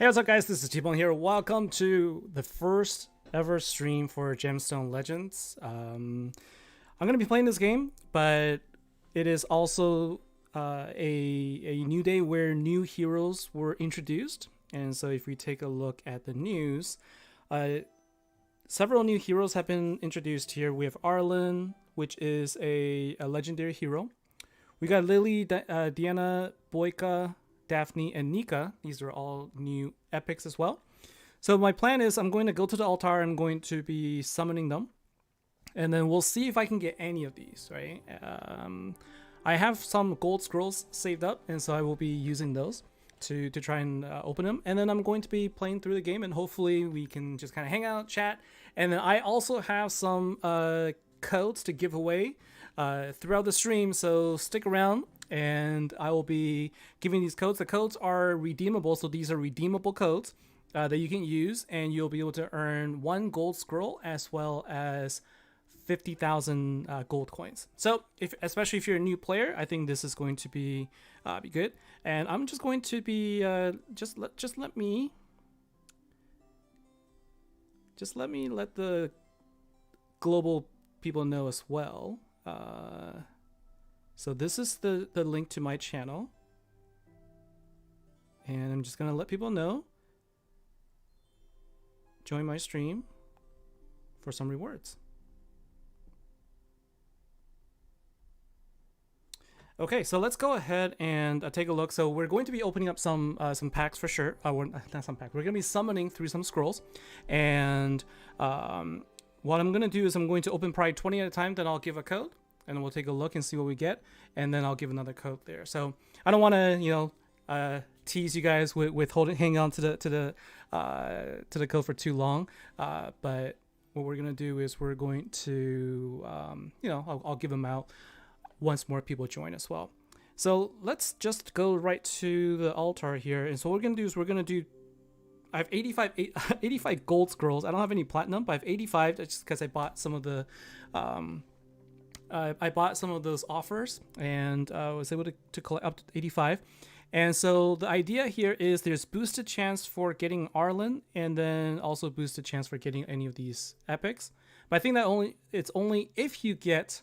Hey, what's up, guys? This is TBone here. Welcome to the first ever stream for Gemstone Legends. I'm going to be playing this game, but it is also a new day where new heroes were introduced. And so if we take a look at the news, several new heroes have been introduced here. We have Arlen, which is a legendary hero. We got Lily, Diana, Boyka, Daphne, and Nika. These are all new epics as well. So my plan is I'm going to go to the altar. I'm going to be summoning them. And then we'll see if I can get any of these, right? I have some gold scrolls saved up, and so I will be using those to try and open them. And then I'm going to be playing through the game, and hopefully we can just kind of hang out, chat. And then I also have some codes to give away throughout the stream, so stick around. And I will be giving these codes. The codes are redeemable, so these are redeemable codes that you can use, and you'll be able to earn 1 gold scroll as well as 50,000 gold coins. So, especially if you're a new player, I think this is going to be good. And I'm just going to be just let me let the global people know as well. So this is the link to my channel, and I'm just gonna let people know. Join my stream for some rewards. Okay, so let's go ahead and take a look. So we're going to be opening up some packs for sure. Not some packs. We're gonna be summoning through some scrolls, and what I'm gonna do is I'm going to open probably 20 at a time. Then I'll give a code, and we'll take a look and see what we get, and then I'll give another code there. So I don't want to, tease you guys with hanging on to the code for too long. But what we're gonna do is we're going to, I'll give them out once more people join as well. So let's just go right to the altar here. And so what we're gonna do is I have 85 gold scrolls. I don't have any platinum, but I have 85 just because I bought some of the. I bought some of those offers, and was able to collect up to 85. And so the idea here is there's boosted chance for getting Arlen, and then also boosted chance for getting any of these epics. But I think that it's only if you get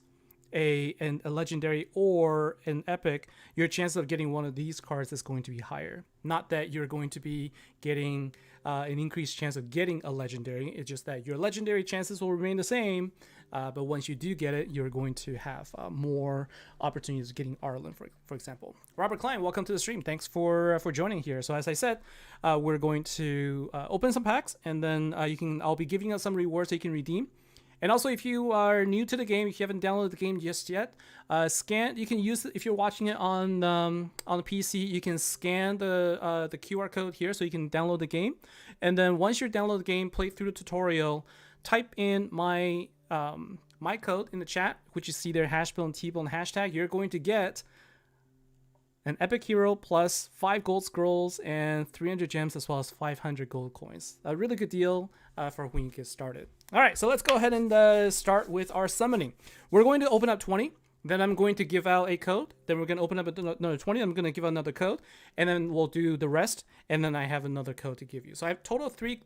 a legendary or an epic, your chance of getting one of these cards is going to be higher. Not that you're going to be getting an increased chance of getting a legendary. It's just that your legendary chances will remain the same. But once you do get it, you're going to have more opportunities of getting Arlen, for example. Robert Klein, welcome to the stream. Thanks for joining here. So as I said, we're going to open some packs, and then I'll be giving us some rewards so you can redeem. And also, if you are new to the game, if you haven't downloaded the game just yet, you can use it if you're watching it on the PC. You can scan the QR code here, so you can download the game. And then once you download the game, play through the tutorial, type in my code in the chat, which you see there, #Bill and TBone hashtag. You're going to get an epic hero plus 5 gold scrolls and 300 gems as well as 500 gold coins. A really good deal for when you get started. All right, so let's go ahead and start with our summoning. We're going to open up 20. Then I'm going to give out a code. Then we're going to open up another 20. I'm going to give out another code, and then we'll do the rest. And then I have another code to give you. So I have total three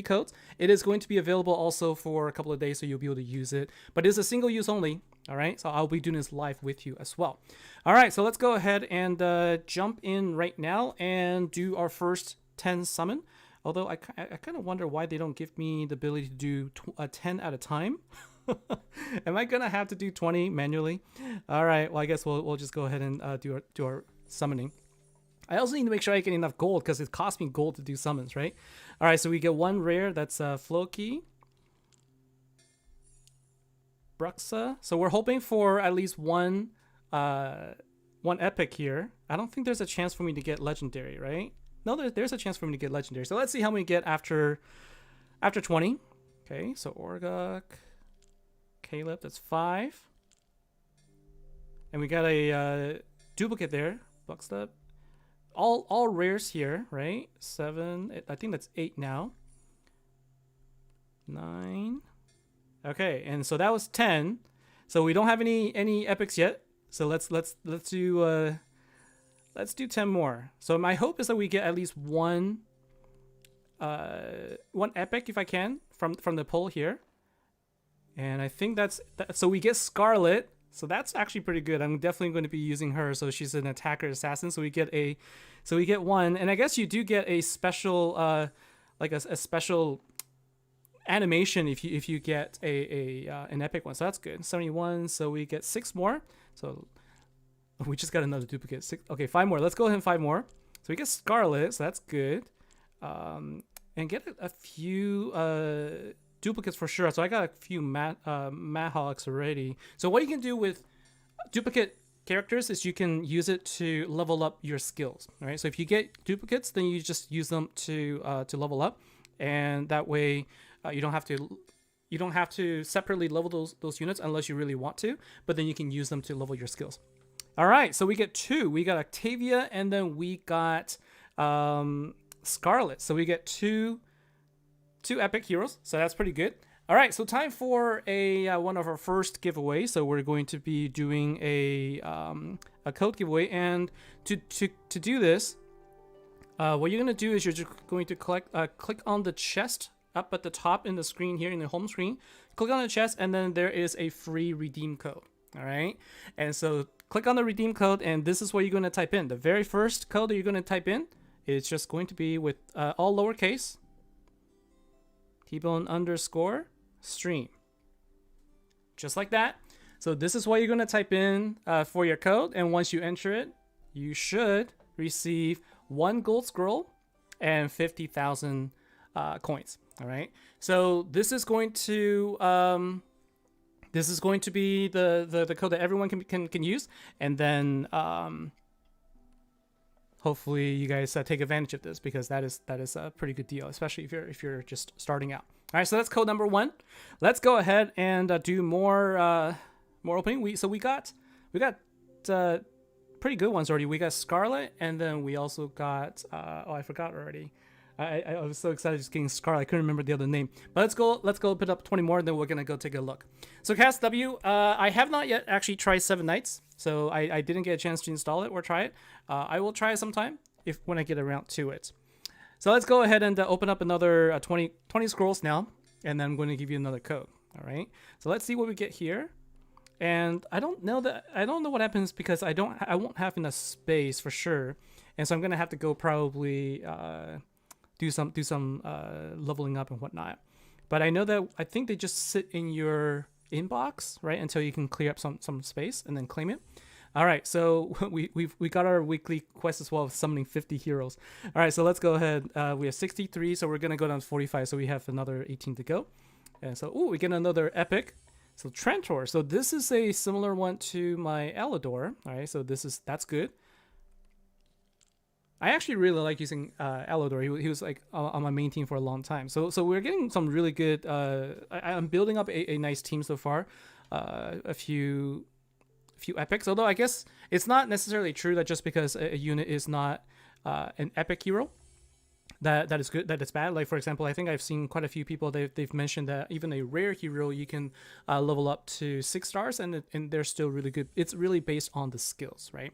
codes. It is going to be available also for a couple of days, so you'll be able to use it. But it's a single use only. All right, so I'll be doing this live with you as well. All right, so let's go ahead and jump in right now and do our first 10 summon. Although I kind of wonder why they don't give me the ability to do 10 at a time. Am I gonna have to do 20 manually? All right, well I guess we'll just go ahead and do our summoning. I also need to make sure I get enough gold because it costs me gold to do summons, right? All right, so we get 1 rare. That's Floki, Bruxa. So we're hoping for at least one epic here. I don't think there's a chance for me to get legendary, right? No, there's a chance for me to get legendary. So let's see how many get after 20. Okay, so Orgok, Caleb, that's 5. And we got a duplicate there, Buckstep. All rares here, right? 7, I think that's 8 now. 9. Okay, and so that was 10. So we don't have any epics yet. So let's do 10 more. So my hope is that we get at least one one epic if I can from the pull here. And I think so we get Scarlet. So that's actually pretty good. I'm definitely going to be using her. So she's an attacker assassin. So we get one, and I guess you do get a special like a special animation if you get an epic one. So that's good. 71. So we get 6 more. So we just got another duplicate. 6. Okay, 5 more. Let's go ahead and 5 more. So we get Scarlet. So that's good. And get a few duplicates for sure. So I got a few Mahawks already. So what you can do with duplicate characters is you can use it to level up your skills. All right. So if you get duplicates, then you just use them to level up, and that way you don't have to separately level those units unless you really want to. But then you can use them to level your skills. All right. So we get 2. We got Octavia, and then we got Scarlet. So we get two epic heroes, so that's pretty good. All right, so time for one of our first giveaways. So we're going to be doing a code giveaway, and to do this, what you're going to do is you're just going to click on the chest up at the top in the screen here in the home screen. Click on the chest, and then there is a free redeem code. All right, and so click on the redeem code, and this is what you're going to type in. The very first code that you're going to type in is just going to be with all lowercase. TBone _stream. Just like that. So this is what you're going to type in for your code. And once you enter it, you should receive 1 gold scroll and 50,000 coins. All right. So this is going to be the code that everyone can use. And then hopefully you guys take advantage of this, because that is a pretty good deal, especially if you're just starting out. All right, so that's code number 1. Let's go ahead and do more opening. We got pretty good ones already. We got Scarlet, and then we also got I forgot already. I was so excited just getting Scarlet. I couldn't remember the other name. But let's go put up 20 more, and then we're gonna go take a look. So Cast W, I have not yet actually tried 7 Nights, so I didn't get a chance to install it or try it. I will try it sometime when I get around to it. So let's go ahead and open up another 20 scrolls now, and then I'm going to give you another code. All right. So let's see what we get here. And I don't know what happens, because I won't have enough space for sure, and so I'm gonna have to go probably do some leveling up and whatnot. But I think they just sit in your inbox, right, until you can clear up some space and then claim it. All right, so we got our weekly quest as well of summoning 50 heroes. All right, so let's go ahead. We have 63, so we're gonna go down to 45. So we have another 18 to go, and so we get another epic. So Trantor. So this is a similar one to my Alador. All right, so that's good. I actually really like using Alador. He was like on my main team for a long time. So we're getting some really good. I'm building up a nice team so far. A few epics. Although I guess it's not necessarily true that just because a unit is not an epic hero, that is good, that it's bad. Like for example, I think I've seen quite a few people they've mentioned that even a rare hero you can level up to 6 stars and they're still really good. It's really based on the skills, right?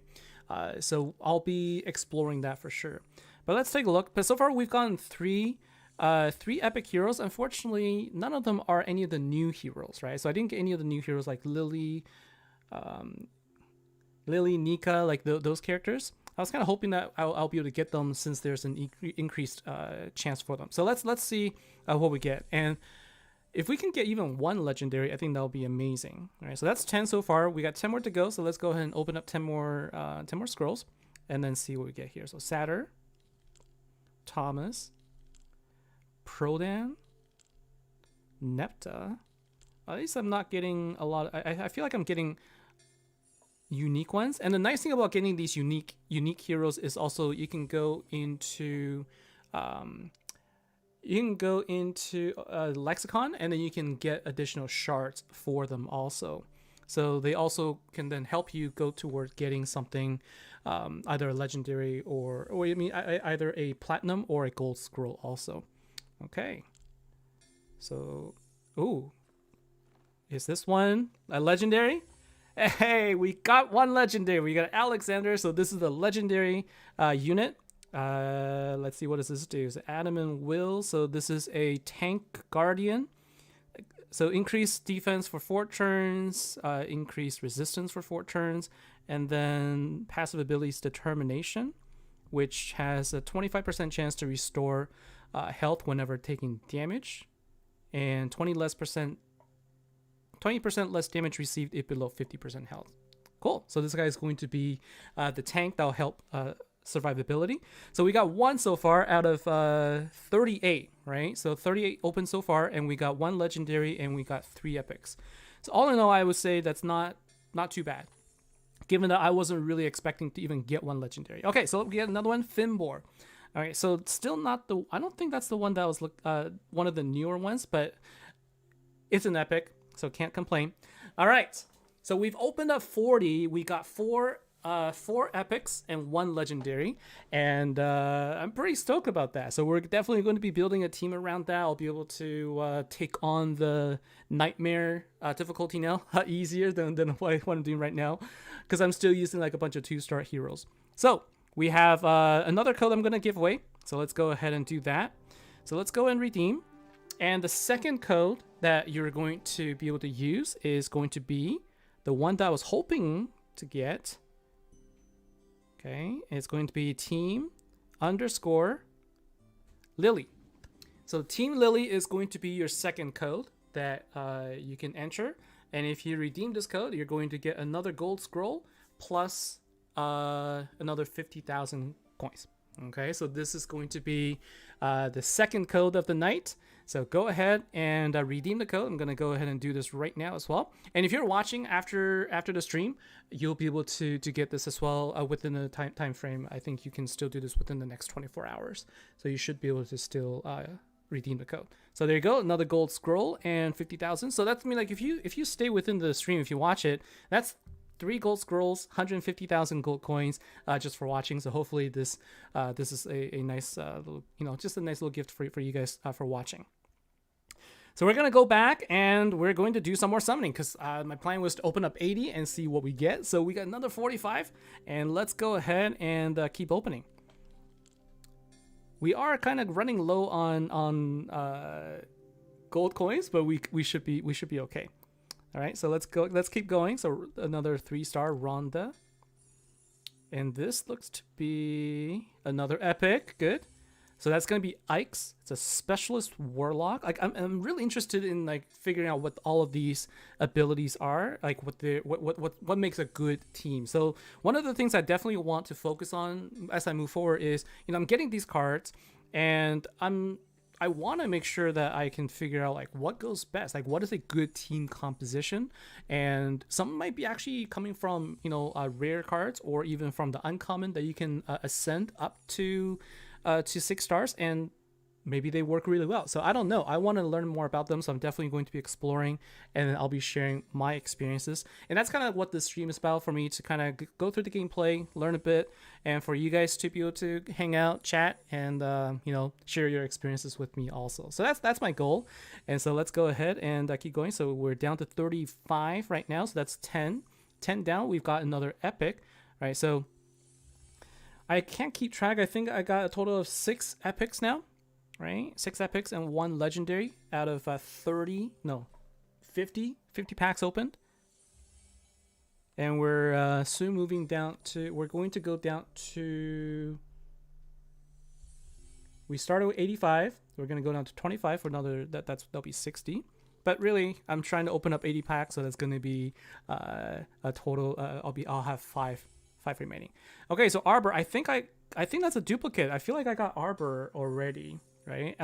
So I'll be exploring that for sure. But let's take a look. But so far we've gotten three epic heroes. Unfortunately, none of them are any of the new heroes, right? So I didn't get any of the new heroes like Lily, Nika, like those characters. I was kind of hoping that I'll be able to get them since there's an increased chance for them. So let's see what we get. And if we can get even 1 legendary, I think that'll be amazing. All right, so that's 10 so far. We got 10 more to go. So let's go ahead and open up 10 more scrolls and then see what we get here. So Satyr, Thomas, Prodan, Nepta. At least I'm not getting a lot. I feel like I'm getting unique ones. And the nice thing about getting these unique heroes is also you can go into Lexicon, and then you can get additional shards for them also. So they also can then help you go towards getting something, either a legendary or either a platinum or a gold scroll also. Okay. So, is this one a legendary? Hey, we got 1 legendary. We got Alexander. So this is the legendary unit. Let's see, what does this do? So Adam and Will. So this is a tank guardian. So increased defense for 4 turns, increased resistance for 4 turns, and then passive abilities determination, which has a 25% chance to restore health whenever taking damage, and 20% less damage received if below 50% health. Cool. So this guy is going to be the tank that'll help survivability. So we got 1 so far out of 38, right? So 38 open so far, and we got 1 legendary, and we got 3 epics. So all in all, I would say that's not too bad, given that I wasn't really expecting to even get 1 legendary. Okay, so we get another one, Finbor. All right, so still not the, I don't think that's the one that was one of the newer ones, but it's an epic, so can't complain. All right, so we've opened up 40. We got 4 epics and 1 legendary, and I'm pretty stoked about that. So we're definitely going to be building a team around that. I'll be able to take on the nightmare difficulty now, easier than what I'm doing right now, because I'm still using like a bunch of 2-star heroes. So we have another code I'm going to give away, so let's go ahead and do that. So let's go and redeem, and the second code that you're going to be able to use is going to be the one that I was hoping to get. Okay, it's going to be team_Lily. So Team Lily is going to be your second code that you can enter. And if you redeem this code, you're going to get another gold scroll plus another 50,000 coins. Okay, so this is going to be the second code of the night. So go ahead and redeem the code. I'm going to go ahead and do this right now as well. And if you're watching after the stream, you'll be able to get this as well within the time frame. I think you can still do this within the next 24 hours. So you should be able to still redeem the code. So there you go, another gold scroll and 50,000. So that's like if you stay within the stream, if you watch it, that's 3 gold scrolls, 150,000 gold coins just for watching. So hopefully this is a nice little, just a nice little gift for you guys for watching. So we're going to go back and we're going to do some more summoning, because my plan was to open up 80 and see what we get. So we got another 45, and let's go ahead and keep opening. We are kind of running low on gold coins, but we should be okay. All right, so let's go. Let's keep going. So another 3-star Rhonda, and this looks to be another epic. Good. So that's going to be Ike's. It's a specialist warlock. Like I'm really interested in like figuring out what all of these abilities are, like what makes a good team. So one of the things I definitely want to focus on as I move forward is, I'm getting these cards, and I want to make sure that I can figure out like what goes best, like what is a good team composition, and some might be actually coming from rare cards, or even from the uncommon that you can ascend up to 6 stars, and maybe they work really well. So I don't know. I want to learn more about them, so I'm definitely going to be exploring, and I'll be sharing my experiences. And that's kind of what this stream is about for me, to kind of go through the gameplay, learn a bit, and for you guys to be able to hang out, chat, and share your experiences with me also. So that's my goal. And so let's go ahead and keep going. So we're down to 35 right now. So that's 10 down. We've got another epic, right? So I can't keep track. I think I got a total of 6 epics now, right? 6 epics and 1 legendary out of 50 packs opened. And we're soon moving down to, we're going to go down to, we started with 85. We're going to go down to 25 for another, that'll be 60. But really, I'm trying to open up 80 packs, so that's going to be a total, I'll have 5 remaining. Okay, so Arbor, I think that's a duplicate. I feel like I got Arbor already, right?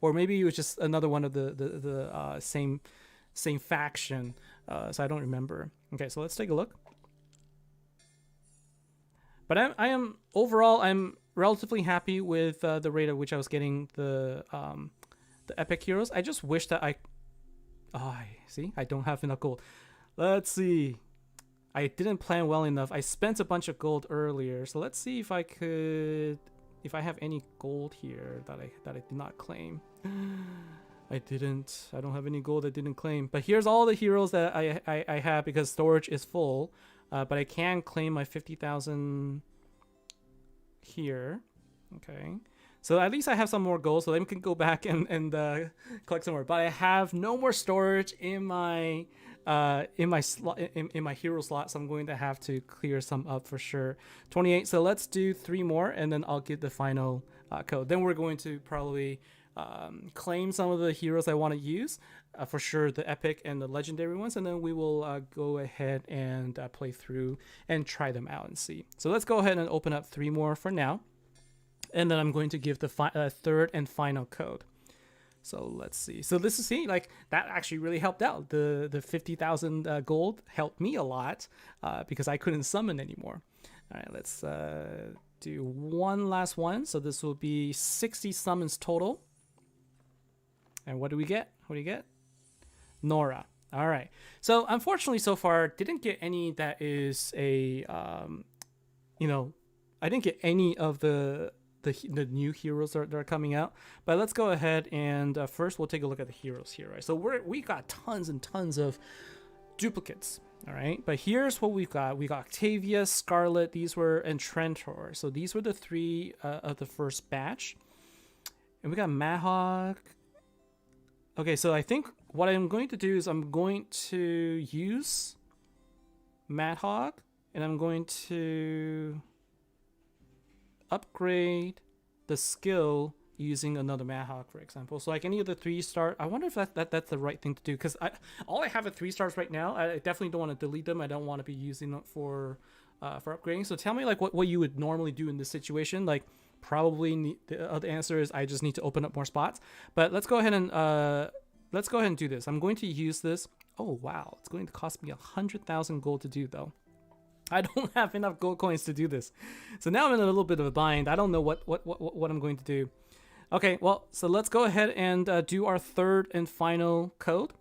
Or maybe it was just another one of the same faction. So I don't remember. Okay, so let's take a look. But I am overall, I'm relatively happy with the rate at which I was getting the epic heroes. I just wish that I don't have enough gold. Let's see. I didn't plan well enough. I spent a bunch of gold earlier, so let's see if I have any gold here that I did not claim. I don't have any gold I didn't claim. But here's all the heroes that I have, because storage is full. But I can claim my 50,000 here. Okay. So at least I have some more gold, so then we can go back and collect some more. But I have no more storage in my slot in my hero slot, so I'm going to have to clear some up for sure. 28. So let's do 3 more, and then I'll get the final code. Then we're going to probably claim some of the heroes I want to use, for sure the epic and the legendary ones, and then we will go ahead and play through and try them out and see. So let's go ahead and open up 3 more for now, and then I'm going to give the third and final code. So let's see. So this is like that actually really helped out. The 50,000 gold helped me a lot because I couldn't summon anymore. All right, let's do one last one. So this will be 60 summons total. And what do we get? What do you get? Nora. All right. So unfortunately, so far, didn't get any that is a, I didn't get any of the new heroes that are coming out. But let's go ahead and first we'll take a look at the heroes here, right? So we got tons and tons of duplicates, all right? But here's what we've got. We got Octavia, Scarlet, and Trentor. So these were the 3 of the first batch. And we got Mahawk. Okay, so I think what I'm going to do is I'm going to use Madhawk, and I'm going to upgrade the skill using another Madhawk, for example. So like any of the 3-star, I wonder if that's the right thing to do, because all I have at 3 stars right now. I definitely don't want to delete them. I don't want to be using them for upgrading. So tell me like what you would normally do in this situation. Like probably the other answer is I just need to open up more spots. But let's go ahead and do this. I'm going to use this. Oh wow, it's going to cost me 100,000 gold to do though. I don't have enough gold coins to do this. So now I'm in a little bit of a bind. I don't know what I'm going to do. Okay, well, so let's go ahead and do our third and final code.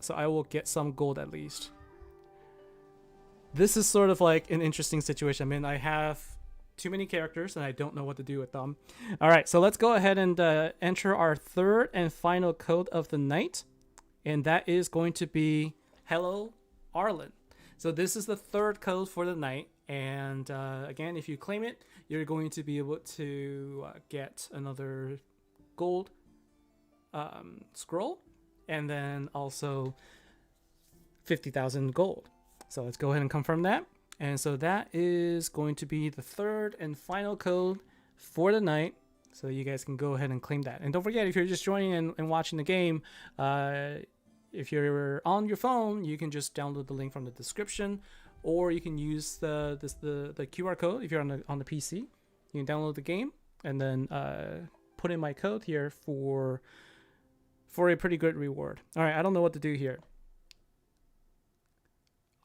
So I will get some gold at least. This is sort of like an interesting situation. I mean, I have too many characters and I don't know what to do with them. All right, so let's go ahead and enter our third and final code of the night. And that is going to be Hello Arlen. So this is the third code for the night. And again, if you claim it, you're going to be able to get another gold scroll, and then also 50,000 gold. So let's go ahead and confirm that. And so that is going to be the third and final code for the night. So you guys can go ahead and claim that. And don't forget, if you're just joining and watching the game, if you're on your phone, you can just download the link from the description, or you can use the QR code if you're on the PC. You can download the game and then put in my code here for a pretty good reward. All right, I don't know what to do here.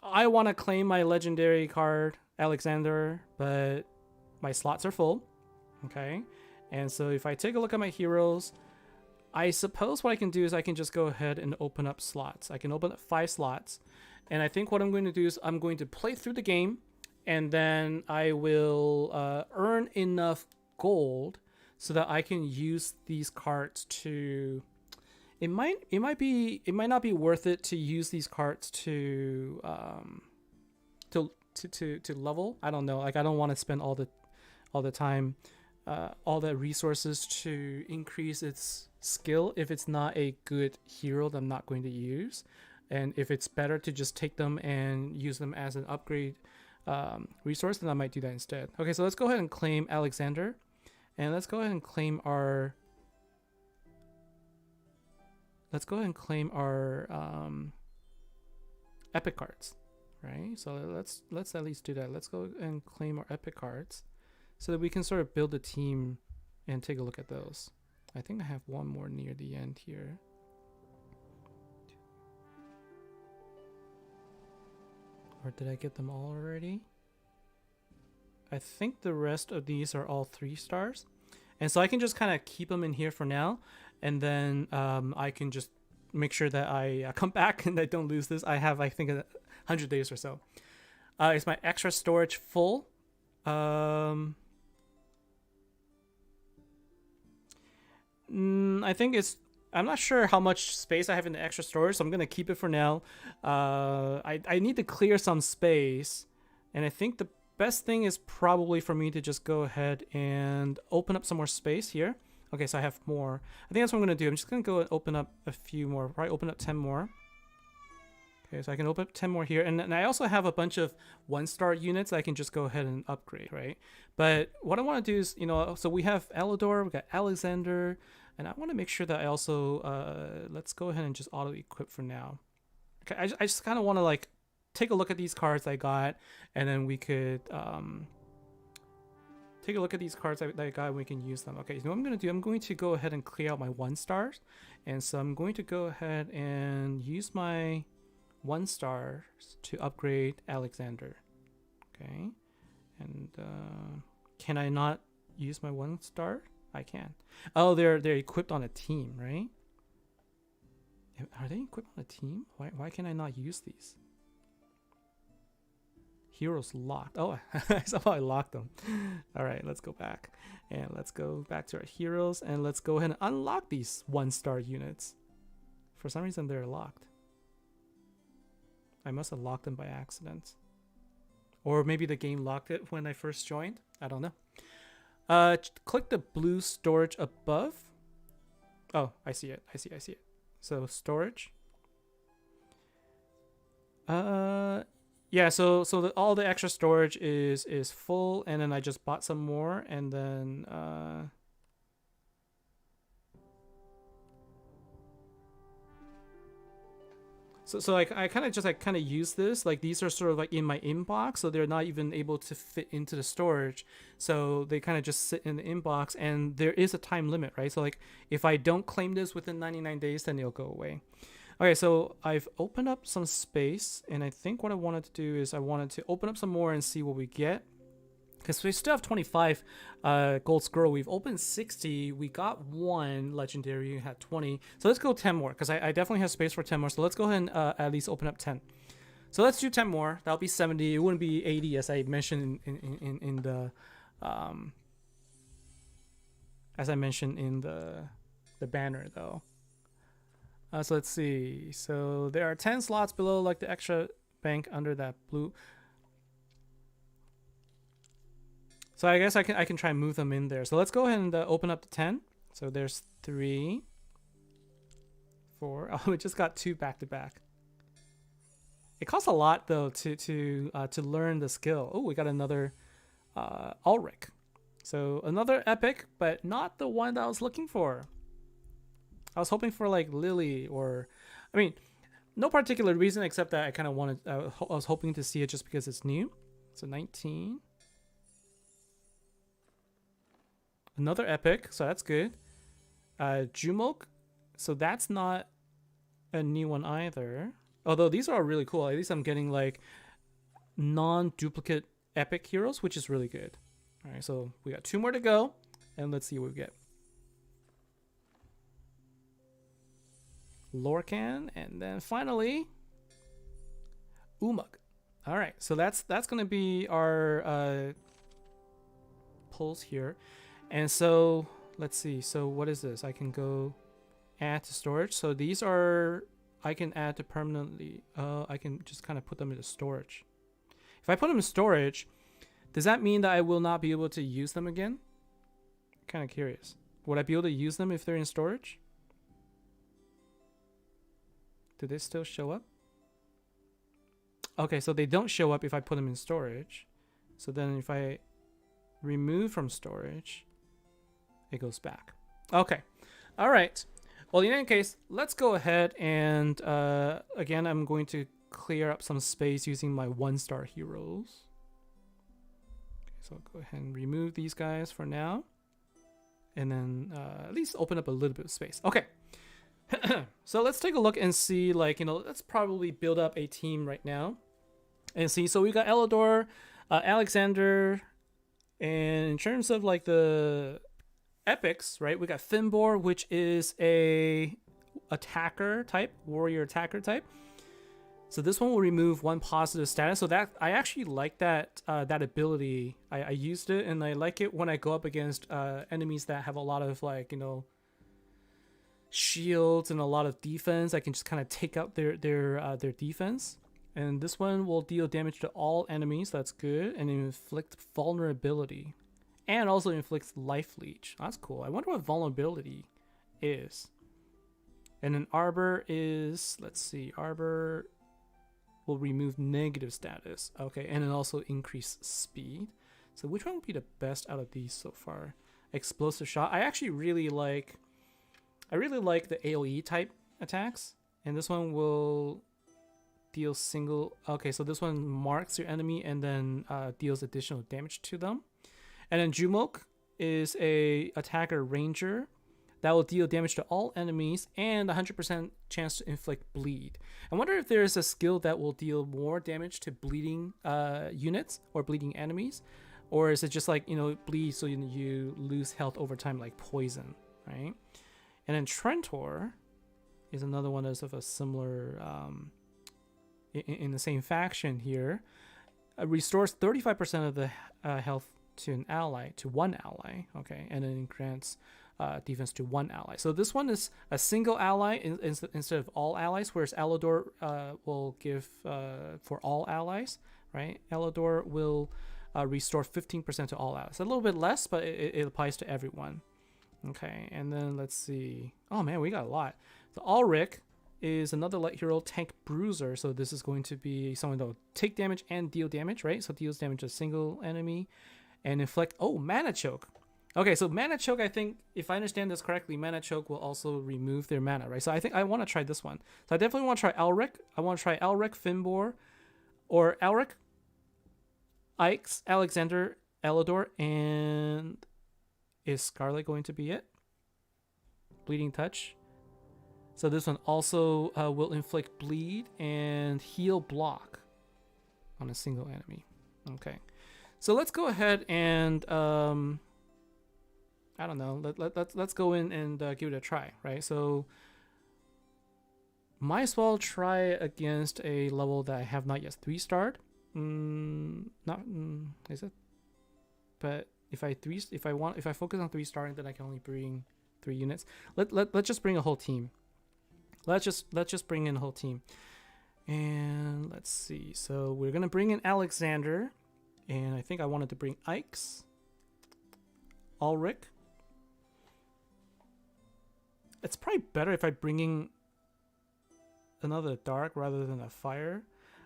I want to claim my legendary card, Alexander, but my slots are full. Okay, and so if I take a look at my heroes, I suppose what I can do is I can just go ahead and open up slots. I can open up 5 slots. And I think what I'm going to do is I'm going to play through the game, and then I will earn enough gold so that I can use these cards to... It might not be worth it to use these cards to level. I don't know. Like I don't want to spend all the time, all the resources to increase its skill if it's not a good hero that I'm not going to use. And if it's better to just take them and use them as an upgrade resource, then I might do that instead. Okay, so let's go ahead and claim Alexander. And let's go ahead and claim our... epic cards, right? So let's at least do that. Let's go and claim our epic cards so that we can sort of build a team and take a look at those. I think I have one more near the end here. Or did I get them all already? I think the rest of these are all 3 stars. And so I can just kind of keep them in here for now. And then I can just make sure that I come back and I don't lose this. I have, I think, 100 days or so. Is my extra storage full? I think it's... I'm not sure how much space I have in the extra storage, so I'm going to keep it for now. I need to clear some space. And I think best thing is probably for me to just go ahead and open up some more space here. Okay, so I have more. I think that's what I'm going to do. I'm just going to go and open up a few more. Probably open up 10 more. Okay, so I can open up 10 more here. And I also have a bunch of 1-star units I can just go ahead and upgrade, right? But what I want to do is, you know, so we have Elidor, we got Alexander, and I want to make sure that I also, let's go ahead and just auto-equip for now. Okay, I just kind of want to, like, take a look at these cards I got, and then we could, take a look at these cards that I got and we can use them. Okay, so what I'm going to do, I'm going to go ahead and clear out my 1-stars. And so I'm going to go ahead and use my 1-stars to upgrade Alexander. Okay, and can I not use my 1-star? I can. Oh, they're equipped on a team, right? Are they equipped on a team? Why can I not use these? Heroes locked. Oh, somehow I locked them. All right, let's go back. And let's go back to our heroes. And let's go ahead and unlock these 1-star units. For some reason, they're locked. I must have locked them by accident. Or maybe the game locked it when I first joined. I don't know. Click the blue storage above. Oh, I see it. I see it. So, storage. Yeah, so all the extra storage is full, and then I just bought some more, and then so I kind of just like use this, like these are sort of like in my inbox, so they're not even able to fit into the storage, so they kind of just sit in the inbox, and there is a time limit, right? So like if I don't claim this within 99 days, then it'll go away. Okay, so I've opened up some space, and I think what I wanted to do is I wanted to open up some more and see what we get. Because we still have 25 gold squirrel. We've opened 60. We got 1 legendary. We had 20. So let's go 10 more, because I definitely have space for 10 more. So let's go ahead and at least open up 10. So let's do 10 more. That'll be 70. It wouldn't be 80 as I mentioned in the as I mentioned in the banner though. So let's see. So there are 10 slots below, like the extra bank under that blue. So I guess I can try and move them in there. So let's go ahead and open up the 10. So there's 3, 4. Oh, we just got 2 back to back. It costs a lot though to learn the skill. Oh, we got another Ulrich. So another epic, but not the one that I was looking for. I was hoping for like Lily, or, I mean, no particular reason except that I kind of wanted, I was hoping to see it just because it's new. So 19. Another epic, so that's good. Jumok, so that's not a new one either. Although these are really cool. At least I'm getting like non-duplicate epic heroes, which is really good. All right, so we got 2 more to go, and let's see what we get. Lorcan, and then finally Umug. All right, so that's going to be our pulls here. And so let's see. So what is this? I can go add to storage. So these are, I can add to permanently. I can just kind of put them into storage. If I put them in storage, does that mean that I will not be able to use them again? Kind of curious. Would I be able to use them if they're in storage? Do they still show up? Okay, so they don't show up if I put them in storage. So then if I remove from storage, it goes back. Okay. All right. Well, in any case, let's go ahead and again, I'm going to clear up some space using my 1-star heroes. Okay, so I'll go ahead and remove these guys for now. And then at least open up a little bit of space. Okay. So let's take a look and see, like, you know, let's probably build up a team right now and see. So we got Elidor, Alexander, and in terms of like the epics, right, we got Finbor, which is a attacker type, warrior attacker type. So this one will remove 1 positive status. So that I actually like that that ability. I used it, and I like it when I go up against enemies that have a lot of, like, you know, shields and a lot of defense. I can just kind of take out their defense. And this one will deal damage to all enemies. That's good. And inflict vulnerability. And also inflicts life leech. That's cool. I wonder what vulnerability is. And an arbor is, let's see, arbor will remove negative status. Okay, and then also increase speed. So which one would be the best out of these so far? Explosive shot. I actually really like the AoE type attacks. And this one will deal single. Okay, so this one marks your enemy and then deals additional damage to them. And then Jumok is a attacker ranger that will deal damage to all enemies and 100% chance to inflict bleed. I wonder if there's a skill that will deal more damage to bleeding units or bleeding enemies, or is it just like, you know, bleed so you lose health over time like poison, right? And then Trentor is another one that's of a similar, in the same faction here. Restores 35% of the health to an ally, to one ally, okay, and then grants defense to one ally. So this one is a single ally instead of all allies, whereas Alador will give for all allies, right? Alador will restore 15% to all allies. A little bit less, but it applies to everyone. Okay, and then let's see. Oh man, we got a lot. So Ulrich is another light hero tank bruiser. So this is going to be someone that will take damage and deal damage, right? So deals damage to a single enemy and inflict, mana choke. Okay, so mana choke, I think, if I understand this correctly, mana choke will also remove their mana, right? So I think I want to try this one. So I definitely want to try Ulrich. I want to try Ulrich, Finbor, or Ulrich, Ix, Alexander, Elador, and is Scarlet going to be it? Bleeding Touch. So this one also will inflict bleed and heal block on a single enemy. Okay, so let's go ahead and I don't know. Let's go in and give it a try, right? So might as well try against a level that I have not yet 3-starred. Is it? But if I focus on 3-starring, then I can only bring 3 units. Let's just bring a whole team. Let's just bring in a whole team. And let's see. So we're gonna bring in Alexander, and I think I wanted to bring Ix, Ulrich. It's probably better if I bring in another dark rather than a fire.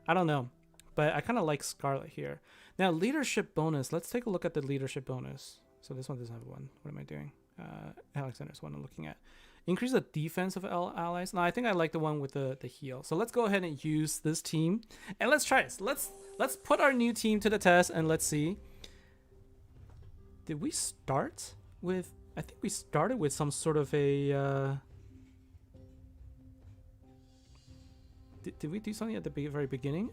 I don't know, but I kind of like Scarlet here. Now, leadership bonus. Let's take a look at the leadership bonus. So this one doesn't have one. What am I doing? Alexander's one I'm looking at. Increase the defense of allies. Now, I think I like the one with the heal. So let's go ahead and use this team. And let's try this. Let's put our new team to the test and let's see. Did we start with... I think we started with some sort of a... Did we do something at the very beginning?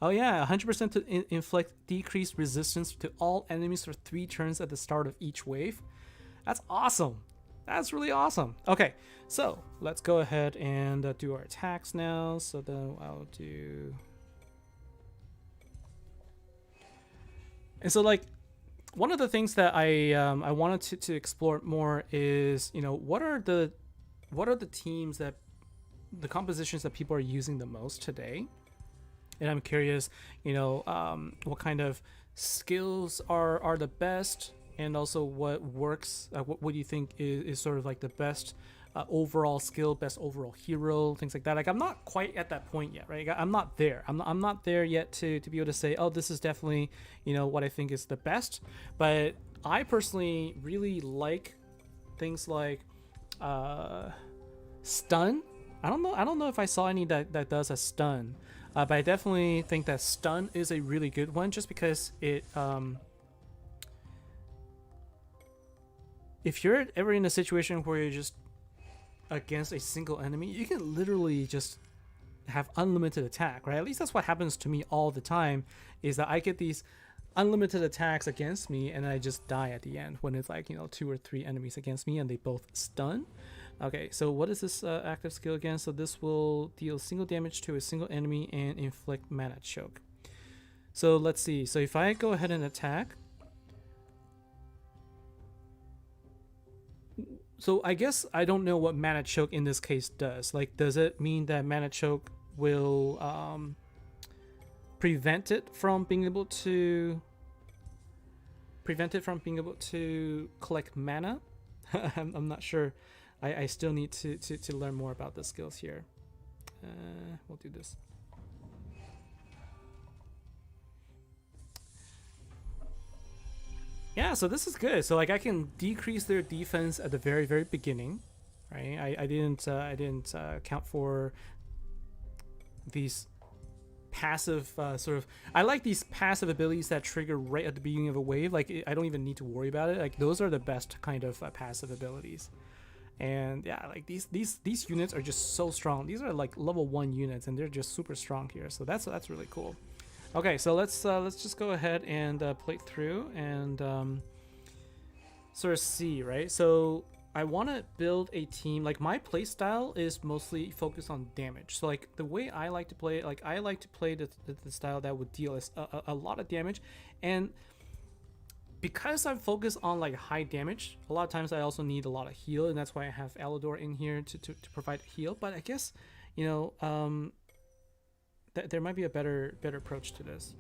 Oh yeah, 100% to inflict decreased resistance to all enemies for 3 turns at the start of each wave. That's awesome. That's really awesome. Okay, so let's go ahead and do our attacks now. So then I'll do... And so like, one of the things that I wanted to explore more is, you know, what are the teams that, the compositions that people are using the most today. And I'm curious, you know, what kind of skills are the best, and also what works. What do you think is sort of like the best overall skill, best overall hero, things like that. Like I'm not quite at that point yet, right? I'm not there. I'm not there yet to be able to say, oh, this is definitely, you know, what I think is the best. But I personally really like things like stun. I don't know if I saw any that does a stun. But I definitely think that stun is a really good one, just because it if you're ever in a situation where you're just against a single enemy, you can literally just have unlimited attack, right? At least that's what happens to me all the time, is that I get these unlimited attacks against me and I just die at the end when it's like, you know, 2 or 3 enemies against me and they both stun. Okay, so what is this active skill again? So this will deal single damage to a single enemy and inflict mana choke. So let's see. So if I go ahead and attack, so I guess I don't know what mana choke in this case does. Like, does it mean that mana choke will prevent it from being able to collect mana. I'm not sure. I still need to learn more about the skills here. We'll do this. Yeah, so this is good. So like I can decrease their defense at the very beginning, right? I didn't count for these passive sort of. I like these passive abilities that trigger right at the beginning of a wave. Like I don't even need to worry about it. Like those are the best kind of passive abilities. And yeah, like these units are just so strong. These are like level 1 units, and they're just super strong here. So that's really cool. Okay, so let's just go ahead and play through and sort of see, right? So I want to build a team. Like my play style is mostly focused on damage. So like the way I like to play it, like I like to play the style that would deal a lot of damage, and because I'm focused on like high damage, a lot of times I also need a lot of heal, and that's why I have Alador in here to provide heal. But I guess, you know, there might be a better approach to this.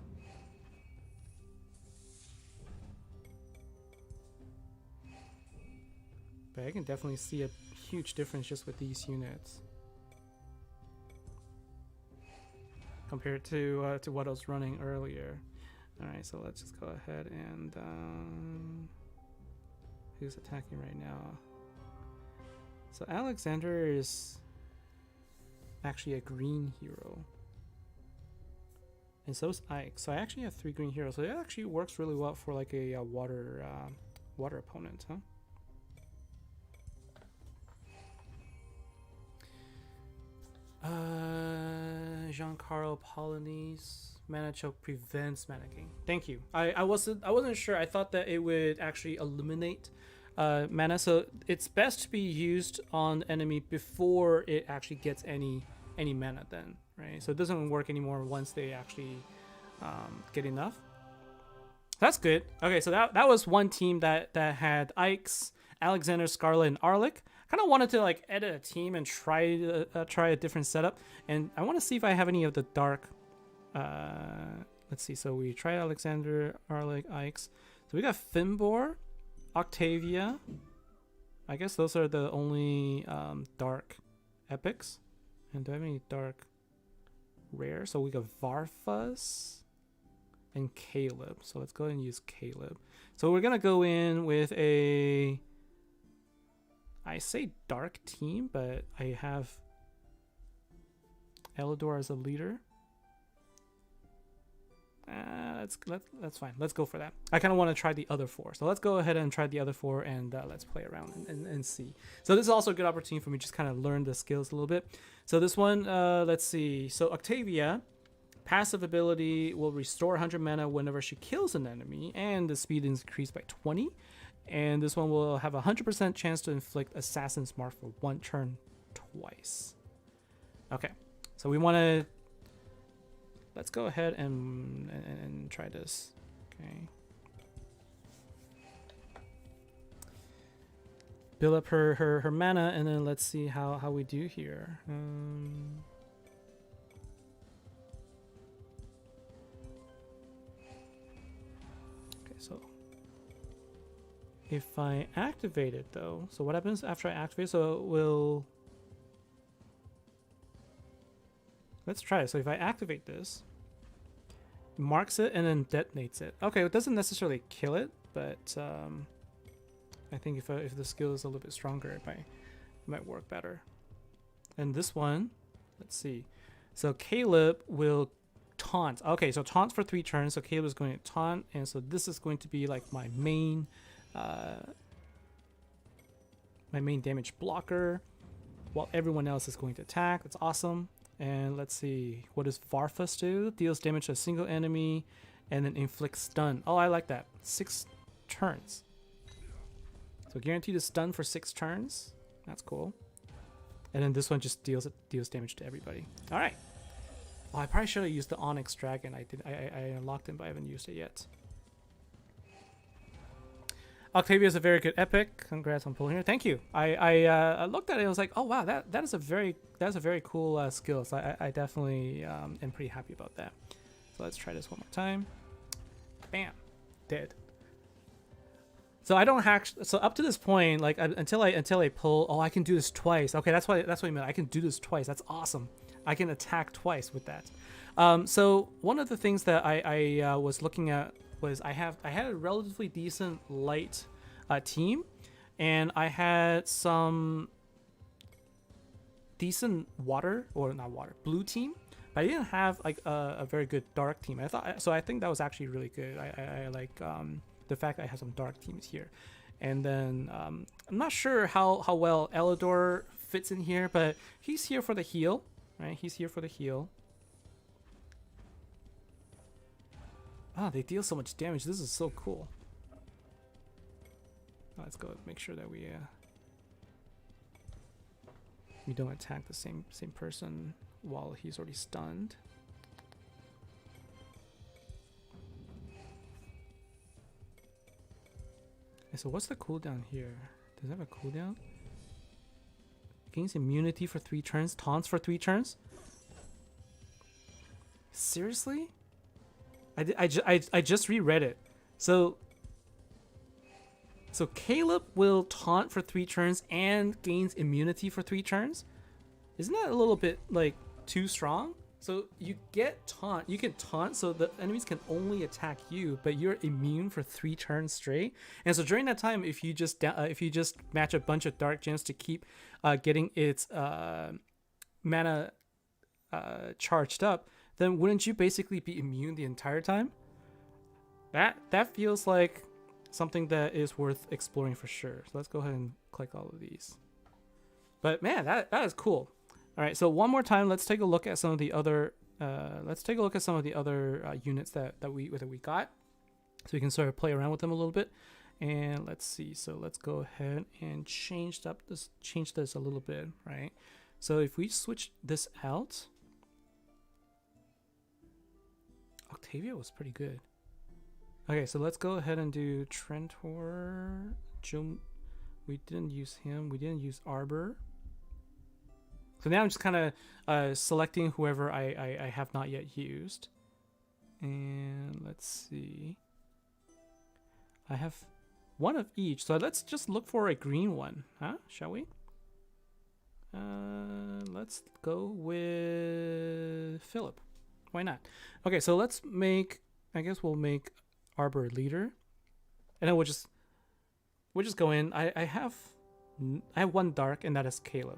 But I can definitely see a huge difference just with these units compared to what I was running earlier. All right, so let's just go ahead and who's attacking right now? So Alexander is actually a green hero. And so is Ike. So I actually have 3 green heroes. So it actually works really well for like a water opponent, huh? Giancarlo Polonese. Mana choke prevents mana gain. Thank you. I wasn't sure. I thought that it would actually eliminate mana. So it's best to be used on enemy before it actually gets any mana then, right? So it doesn't work anymore once they actually get enough. That's good. Okay, so that was one team that had Ike's, Alexander, Scarlet, and Arlic. Kind of wanted to like edit a team and try a different setup, and I want to see if I have any of the dark. Let's see. So we tried Alexander, Arlic, Ike's. So we got Finbor, Octavia. I guess those are the only dark epics. And do I have any dark rare? So we got Varfas and Caleb. So let's go ahead and use Caleb. So we're gonna go in with a, I say dark team, but I have Elador as a leader. That's fine. Let's go for that. I kind of want to try the other 4. So let's go ahead and try the other 4 and let's play around and see. So this is also a good opportunity for me to just kind of learn the skills a little bit. So this one, let's see. So Octavia, passive ability will restore 100 mana whenever she kills an enemy, and the speed is increased by 20. And this one will have a 100% chance to inflict Assassin's Mark for 1 turn twice. Okay, so we want to, let's go ahead and try this. Okay. Build up her mana, and then let's see how we do here. Okay, so if I activate it though, so what happens after I activate? So we'll, let's try it. So if I activate this, it marks it and then detonates it. Okay, it doesn't necessarily kill it, but I think if the skill is a little bit stronger, it might work better. And this one, let's see. So Caleb will taunt. Okay, so taunt for 3 turns. So Caleb is going to taunt, and so this is going to be like my main damage blocker, while everyone else is going to attack. That's awesome. And let's see, what does Varfas do? Deals damage to a single enemy and then inflicts stun. Oh, I like that. 6 turns. So guaranteed to stun for 6 turns. That's cool. And then this one just deals damage to everybody. All right. Oh, I probably should have used the Onyx Dragon. I unlocked him, but I haven't used it yet. Octavia is a very good epic. Congrats on pulling her. Thank you. I looked at it and I was like, oh wow, that is a very cool skill. So I definitely am pretty happy about that. So let's try this one more time. Bam, dead. So I don't hack. So up to this point, like until I pull. Oh, I can do this twice. Okay, that's what I meant. I can do this twice. That's awesome. I can attack twice with that. So one of the things that I was looking at was I had a relatively decent light team, and I had some decent blue team, but I didn't have like a very good dark team. I think that was actually really good. I like the fact that I have some dark teams here. And then I'm not sure how well Elidor fits in here, but he's here for the heal, right? He's here for the heal. Ah, they deal so much damage. This is so cool. Let's go make sure that we don't attack the same person while he's already stunned. Okay, so what's the cooldown here? Does it have a cooldown? Gains immunity for 3 turns, taunts for 3 turns? Seriously? I just reread it. So Caleb will taunt for 3 turns and gains immunity for 3 turns? Isn't that a little bit like too strong? So you get taunt, you can taunt, so the enemies can only attack you, but you're immune for 3 turns straight. And so during that time, if you just match a bunch of dark gems to keep getting its mana charged up, then wouldn't you basically be immune the entire time? That feels like something that is worth exploring for sure. So let's go ahead and click all of these. But man, that is cool. All right, so one more time, let's take a look at some of the other units that we got, so we can sort of play around with them a little bit. And let's see. So let's go ahead and change this a little bit, right? So if we switch this out, Octavia was pretty good. Okay, so let's go ahead and do Trentor. We didn't use him. We didn't use Arbor. So now I'm just kind of selecting whoever I have not yet used. And let's see. I have one of each. So let's just look for a green one, huh? Shall we? Let's go with Philip. Why not? Okay, so let's make, I guess we'll make Arbor leader. And then we'll just go in. I have one dark, and that is Caleb.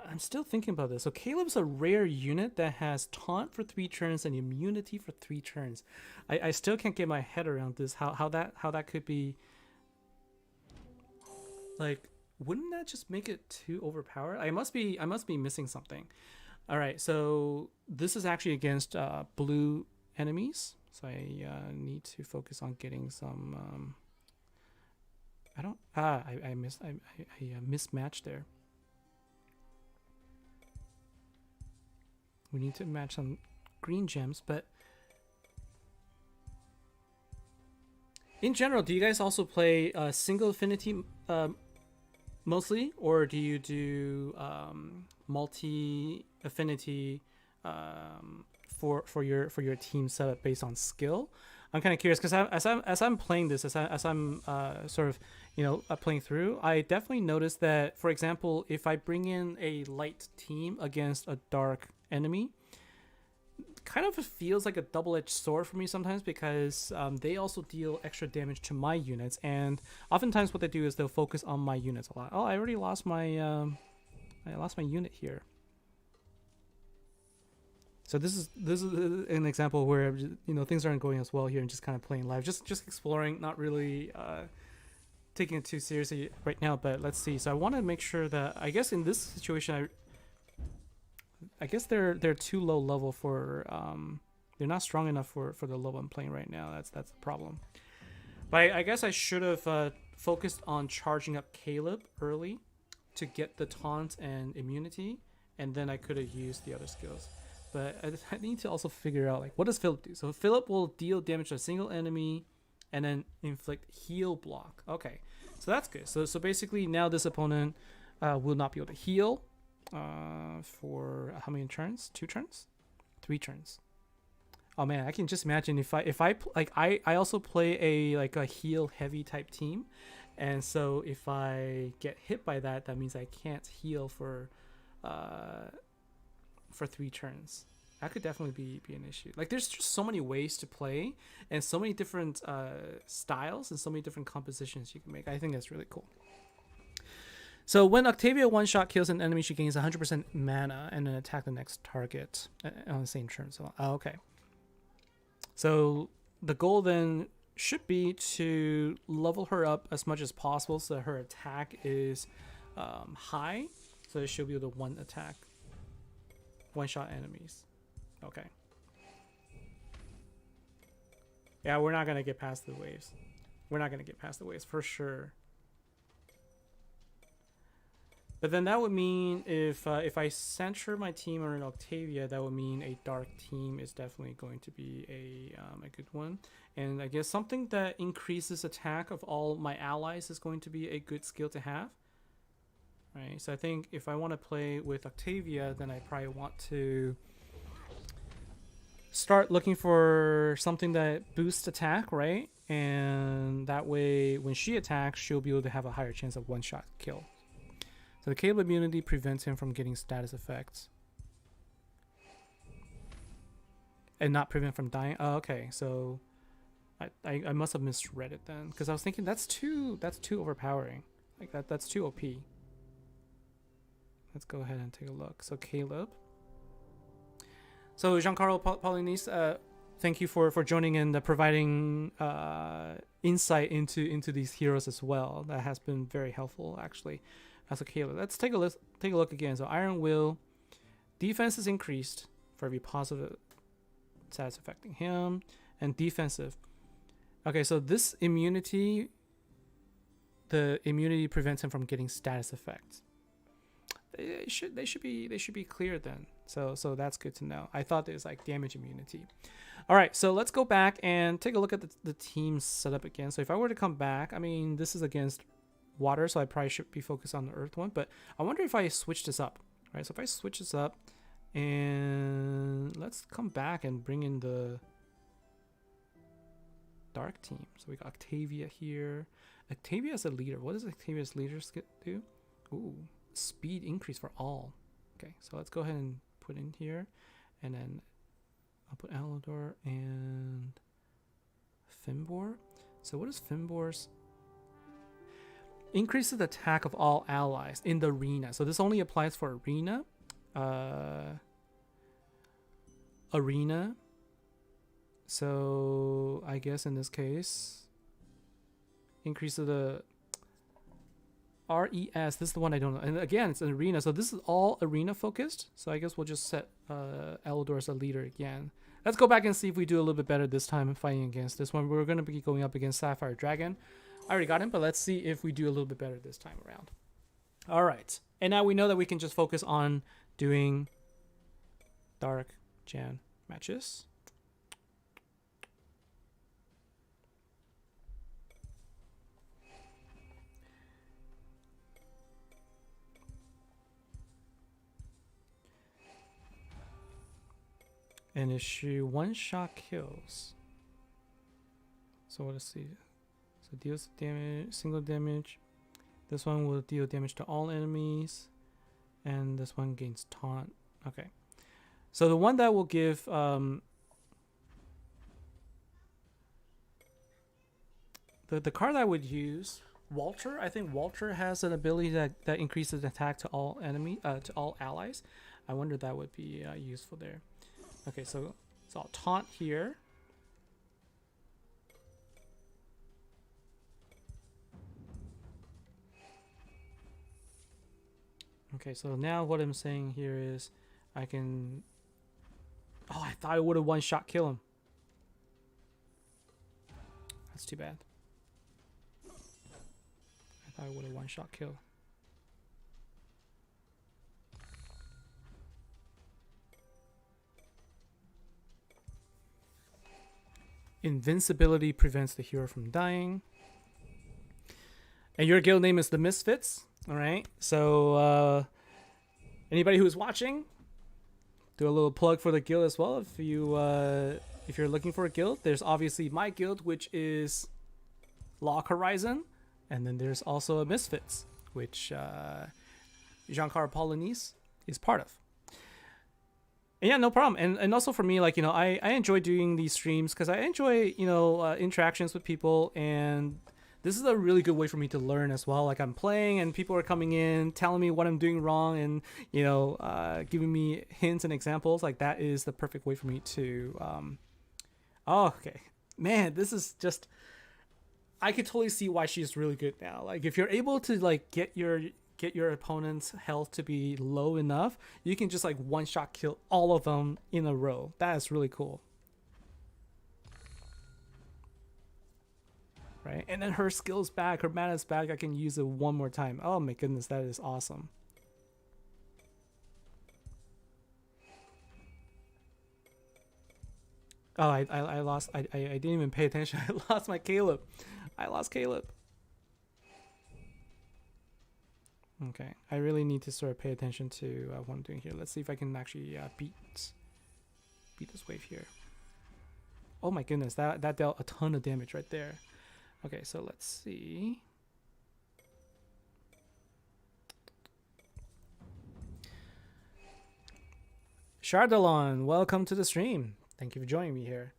I'm still thinking about this. So Caleb's a rare unit that has taunt for 3 turns and immunity for 3 turns. I still can't get my head around this. How that could be. Like, wouldn't that just make it too overpowered? I must be missing something. All right, so this is actually against blue enemies. So I need to focus on getting some. I mismatched there. We need to match some green gems, but in general, do you guys also play single affinity mostly, or do you do multi affinity for your team setup based on skill? I'm kind of curious because as I'm playing this, as I'm sort of playing through, I definitely noticed that, for example, if I bring in a light team against a dark enemy, kind of feels like a double-edged sword for me sometimes, because they also deal extra damage to my units, and oftentimes what they do is they'll focus on my units a lot. Oh, I already lost my unit here. So this is an example where things aren't going as well here, and just kind of playing live, just exploring, not really taking it too seriously right now. But let's see. So I want to make sure that, I guess in this situation, I guess they're too low level for they're not strong enough for the level I'm playing right now. That's the problem. But I guess I should have focused on charging up Caleb early to get the taunt and immunity, and then I could have used the other skills. But I need to also figure out, like, what does Philip do? So Philip will deal damage to a single enemy and then inflict heal block. Okay, so that's good. So basically now this opponent will not be able to heal. for how many turns? 2 turns? 3 turns. Oh man, I can just imagine if I also play a heal heavy type team, and so if I get hit by that, that means I can't heal for 3 turns. That could definitely be an issue. Like, there's just so many ways to play, and so many different styles, and so many different compositions you can make. I think that's really cool. So when Octavia one-shot kills an enemy, she gains 100% mana and then attack the next target on the same turn. So, okay. So the goal then should be to level her up as much as possible so that her attack is high, so that she'll be able to one-shot enemies. Okay. Yeah, we're not going to get past the waves. We're not going to get past the waves for sure. But then that would mean if I center my team on Octavia, that would mean a dark team is definitely going to be a good one. And I guess something that increases attack of all my allies is going to be a good skill to have. Right. So I think if I want to play with Octavia, then I probably want to start looking for something that boosts attack, right? And that way, when she attacks, she'll be able to have a higher chance of one-shot kill. So the Caleb immunity prevents him from getting status effects. And not prevent from dying. Oh, okay. So I must have misread it then, because I was thinking that's too overpowering. Like that's too OP. Let's go ahead and take a look. So Caleb. So Giancarlo Paulinis, thank you for joining and providing insight into these heroes as well. That has been very helpful actually. So Caleb, let's take a look again. So Iron Will, defense is increased for every positive status affecting him, and defensive. Okay, so this immunity, the immunity prevents him from getting status effects. They should be clear then. So that's good to know. I thought it was like damage immunity. All right, so let's go back and take a look at the team setup again. So if I were to come back, I mean, this is against water, so I probably should be focused on the earth one, but I wonder if I switch this up. Right, so if I switch this up, and let's come back and bring in the dark team. So we got Octavia here. Octavia is a leader. What does Octavia's leader do? Ooh, speed increase for all. Okay, so let's go ahead and put in here, and then I'll put Alador and Fimbor. So what is Fimbor's? Increases the attack of all allies in the arena. So this only applies for arena. So I guess in this case, increases the RES. This is the one I don't know. And again, it's an arena. So this is all arena focused. So I guess we'll just set Eldor as a leader again. Let's go back and see if we do a little bit better this time fighting against this one. We're going to be going up against Sapphire Dragon. I already got him, but let's see if we do a little bit better this time around. All right. And now we know that we can just focus on doing Dark Jan matches. And issue one-shot kills. So let's see. So deals damage, single damage. This one will deal damage to all enemies, and this one gains taunt. Okay. So the one that will give the card I would use, Walter. I think Walter has an ability that increases attack to all to all allies. I wonder if that would be useful there. Okay, so I'll taunt here. Okay, so now what I'm saying here is I can... Oh, I thought I would have one-shot kill him. That's too bad. I thought I would have one-shot kill. Invincibility prevents the hero from dying. And your guild name is the Misfits. All right. So Anybody who's watching, do a little plug for the guild as well. If you're looking for a guild, there's obviously my guild, which is Log Horizon, and then there's also a Misfits, which Jean-Carl Polonese is part of. And yeah, no problem. And also for me, like, you know, I enjoy doing these streams because I enjoy, you know, interactions with people, and this is a really good way for me to learn as well. Like, I'm playing and people are coming in telling me what I'm doing wrong, and, you know, giving me hints and examples. Like, that is the perfect way for me to oh, okay, man, this is just, I could totally see why she's really good now. Like, if you're able to like get your opponent's health to be low enough, you can just like one shot kill all of them in a row. That is really cool. Right? And then her skill's back, her mana's back. I can use it one more time. Oh my goodness, that is awesome. Oh, I lost. I didn't even pay attention. I lost my Caleb. I lost Caleb. Okay, I really need to sort of pay attention to what I'm doing here. Let's see if I can actually beat this wave here. Oh my goodness, that dealt a ton of damage right there. Okay, so let's see. Chardalon, welcome to the stream. Thank you for joining me here.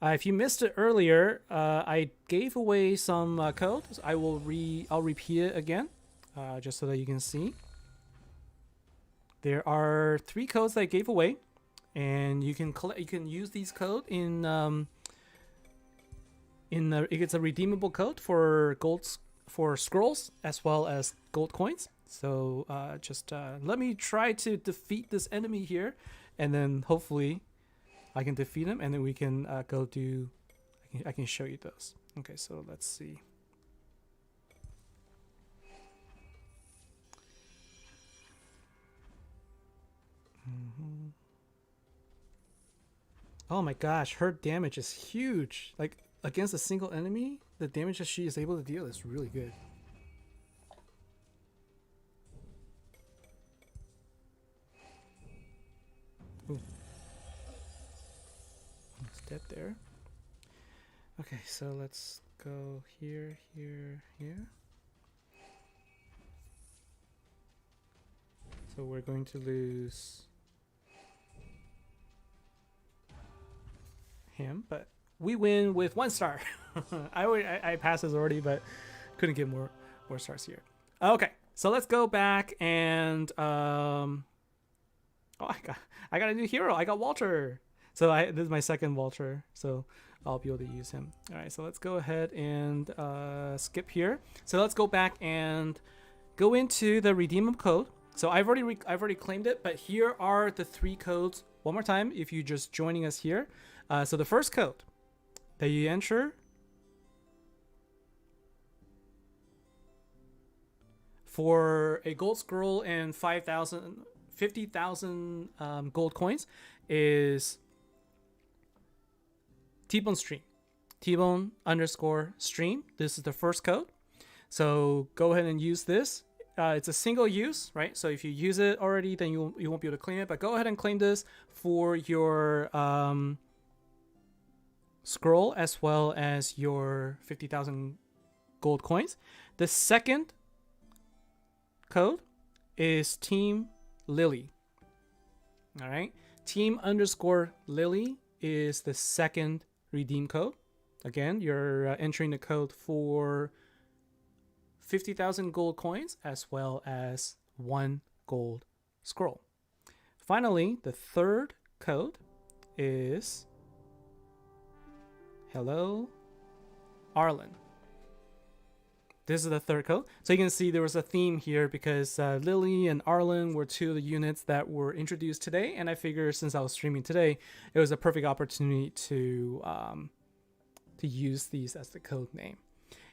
If you missed it earlier, I gave away some codes. I'll repeat it again. Just so that you can see. There are 3 codes that I gave away, and you can use these codes it's a redeemable code for scrolls as well as gold coins. So just let me try to defeat this enemy here, and then hopefully I can defeat him, and then we can go do. I can show you those. Okay, so let's see. Mm-hmm. Oh my gosh, her damage is huge. Like, against a single enemy, the damage that she is able to deal is really good. Ooh. Almost dead there. Okay, so let's go here, here, here. So we're going to lose him, but we win with 1 star. I passed this already, but couldn't get more stars here. Okay, so let's go back and oh, I got a new hero. I got Walter. So this is my second Walter, so I'll be able to use him. All right, so let's go ahead and skip here. So let's go back and go into the redeemable code. So I've already claimed it, but here are the 3 codes one more time if you're just joining us here. So the first code that you enter for a gold scroll and 50,000 gold coins is TBone stream. TBone _stream. This is the first code. So go ahead and use this. It's a single use, right? So if you use it already, then you won't be able to claim it. But go ahead and claim this for your scroll as well as your 50,000 gold coins. The second code is Team Lily. All right, Team _Lily is the second redeem code. Again, you're entering the code for 50,000 gold coins as well as 1 gold scroll. Finally, the third code is Hello Arlen. This is the third code. So you can see there was a theme here because Lily and Arlen were 2 of the units that were introduced today, and I figured since I was streaming today, it was a perfect opportunity to use these as the code name.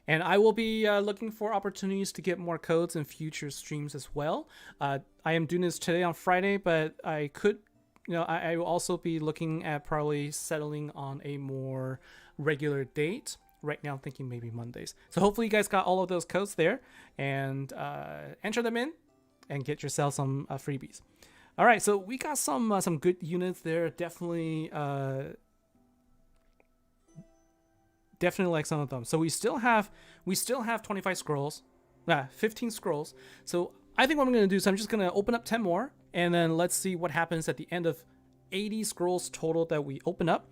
And I will be looking for opportunities to get more codes in future streams as well. I am doing this today on Friday, but I could, I will also be looking at probably settling on a more regular date. Right now I'm thinking maybe Mondays. So hopefully you guys got all of those codes there and enter them in. and get yourself some freebies. All right, so we got some good units there. Definitely like some of them. So we still have 25 scrolls, 15 scrolls. So I think what I'm gonna do is I'm just gonna open up 10 more, and then let's see what happens at the end of 80 scrolls total that we open up,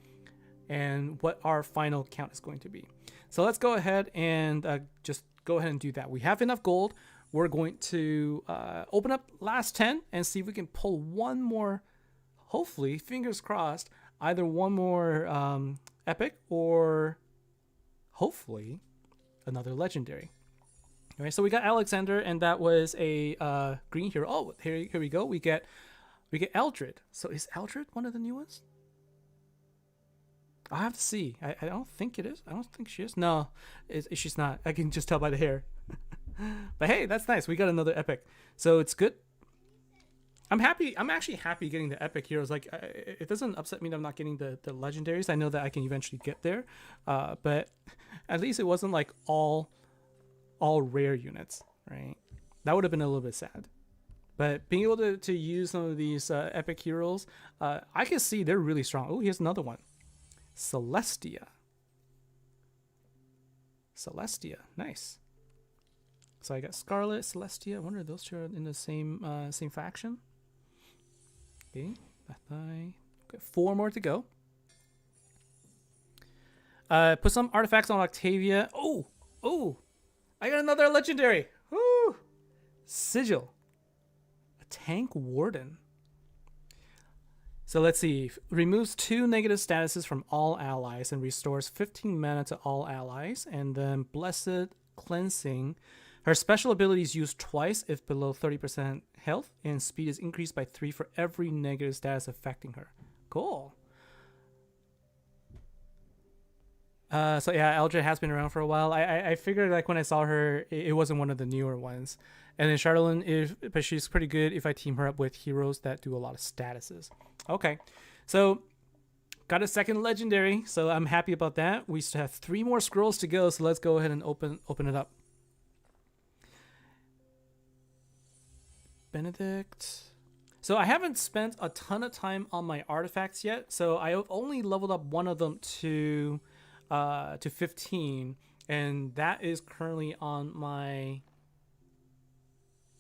and what our final count is going to be. So let's go ahead and just go ahead and do that. We have enough gold. We're going to open up last 10 and see if we can pull one more, hopefully, fingers crossed, either one more epic or hopefully another legendary. All right, so we got Alexander, and that was a green hero. Oh, here we go. We get Eldred. So is Eldred one of the new ones? I'll have to see. I don't think it is. I don't think she is. No, she's not. I can just tell by the hair. But hey, that's nice. We got another epic. So it's good. I'm happy. I'm actually happy getting the epic heroes. Like, it doesn't upset me that I'm not getting the legendaries. I know that I can eventually get there. But at least it wasn't like all rare units, right? That would have been a little bit sad. But being able to use some of these epic heroes, I can see they're really strong. Oh, here's another one. Celestia, nice. So I got Scarlet, Celestia. I wonder if those two are in the same faction. Okay, okay, 4 more to go. Put some artifacts on Octavia. Oh, I got another legendary. Woo! Sigil, a tank warden. So let's see. Removes 2 negative statuses from all allies and restores 15 mana to all allies. And then Blessed Cleansing. Her special ability is used twice if below 30% health, and speed is increased by 3 for every negative status affecting her. Cool. So yeah, Eldred has been around for a while. I figured like when I saw her, it wasn't one of the newer ones. And then Charlene, but she's pretty good if I team her up with heroes that do a lot of statuses. Okay, so got a second legendary, so I'm happy about that. We still have 3 more scrolls to go, so let's go ahead and open it up. Benedict. So I haven't spent a ton of time on my artifacts yet, so I've only leveled up one of them to 15, and that is currently on my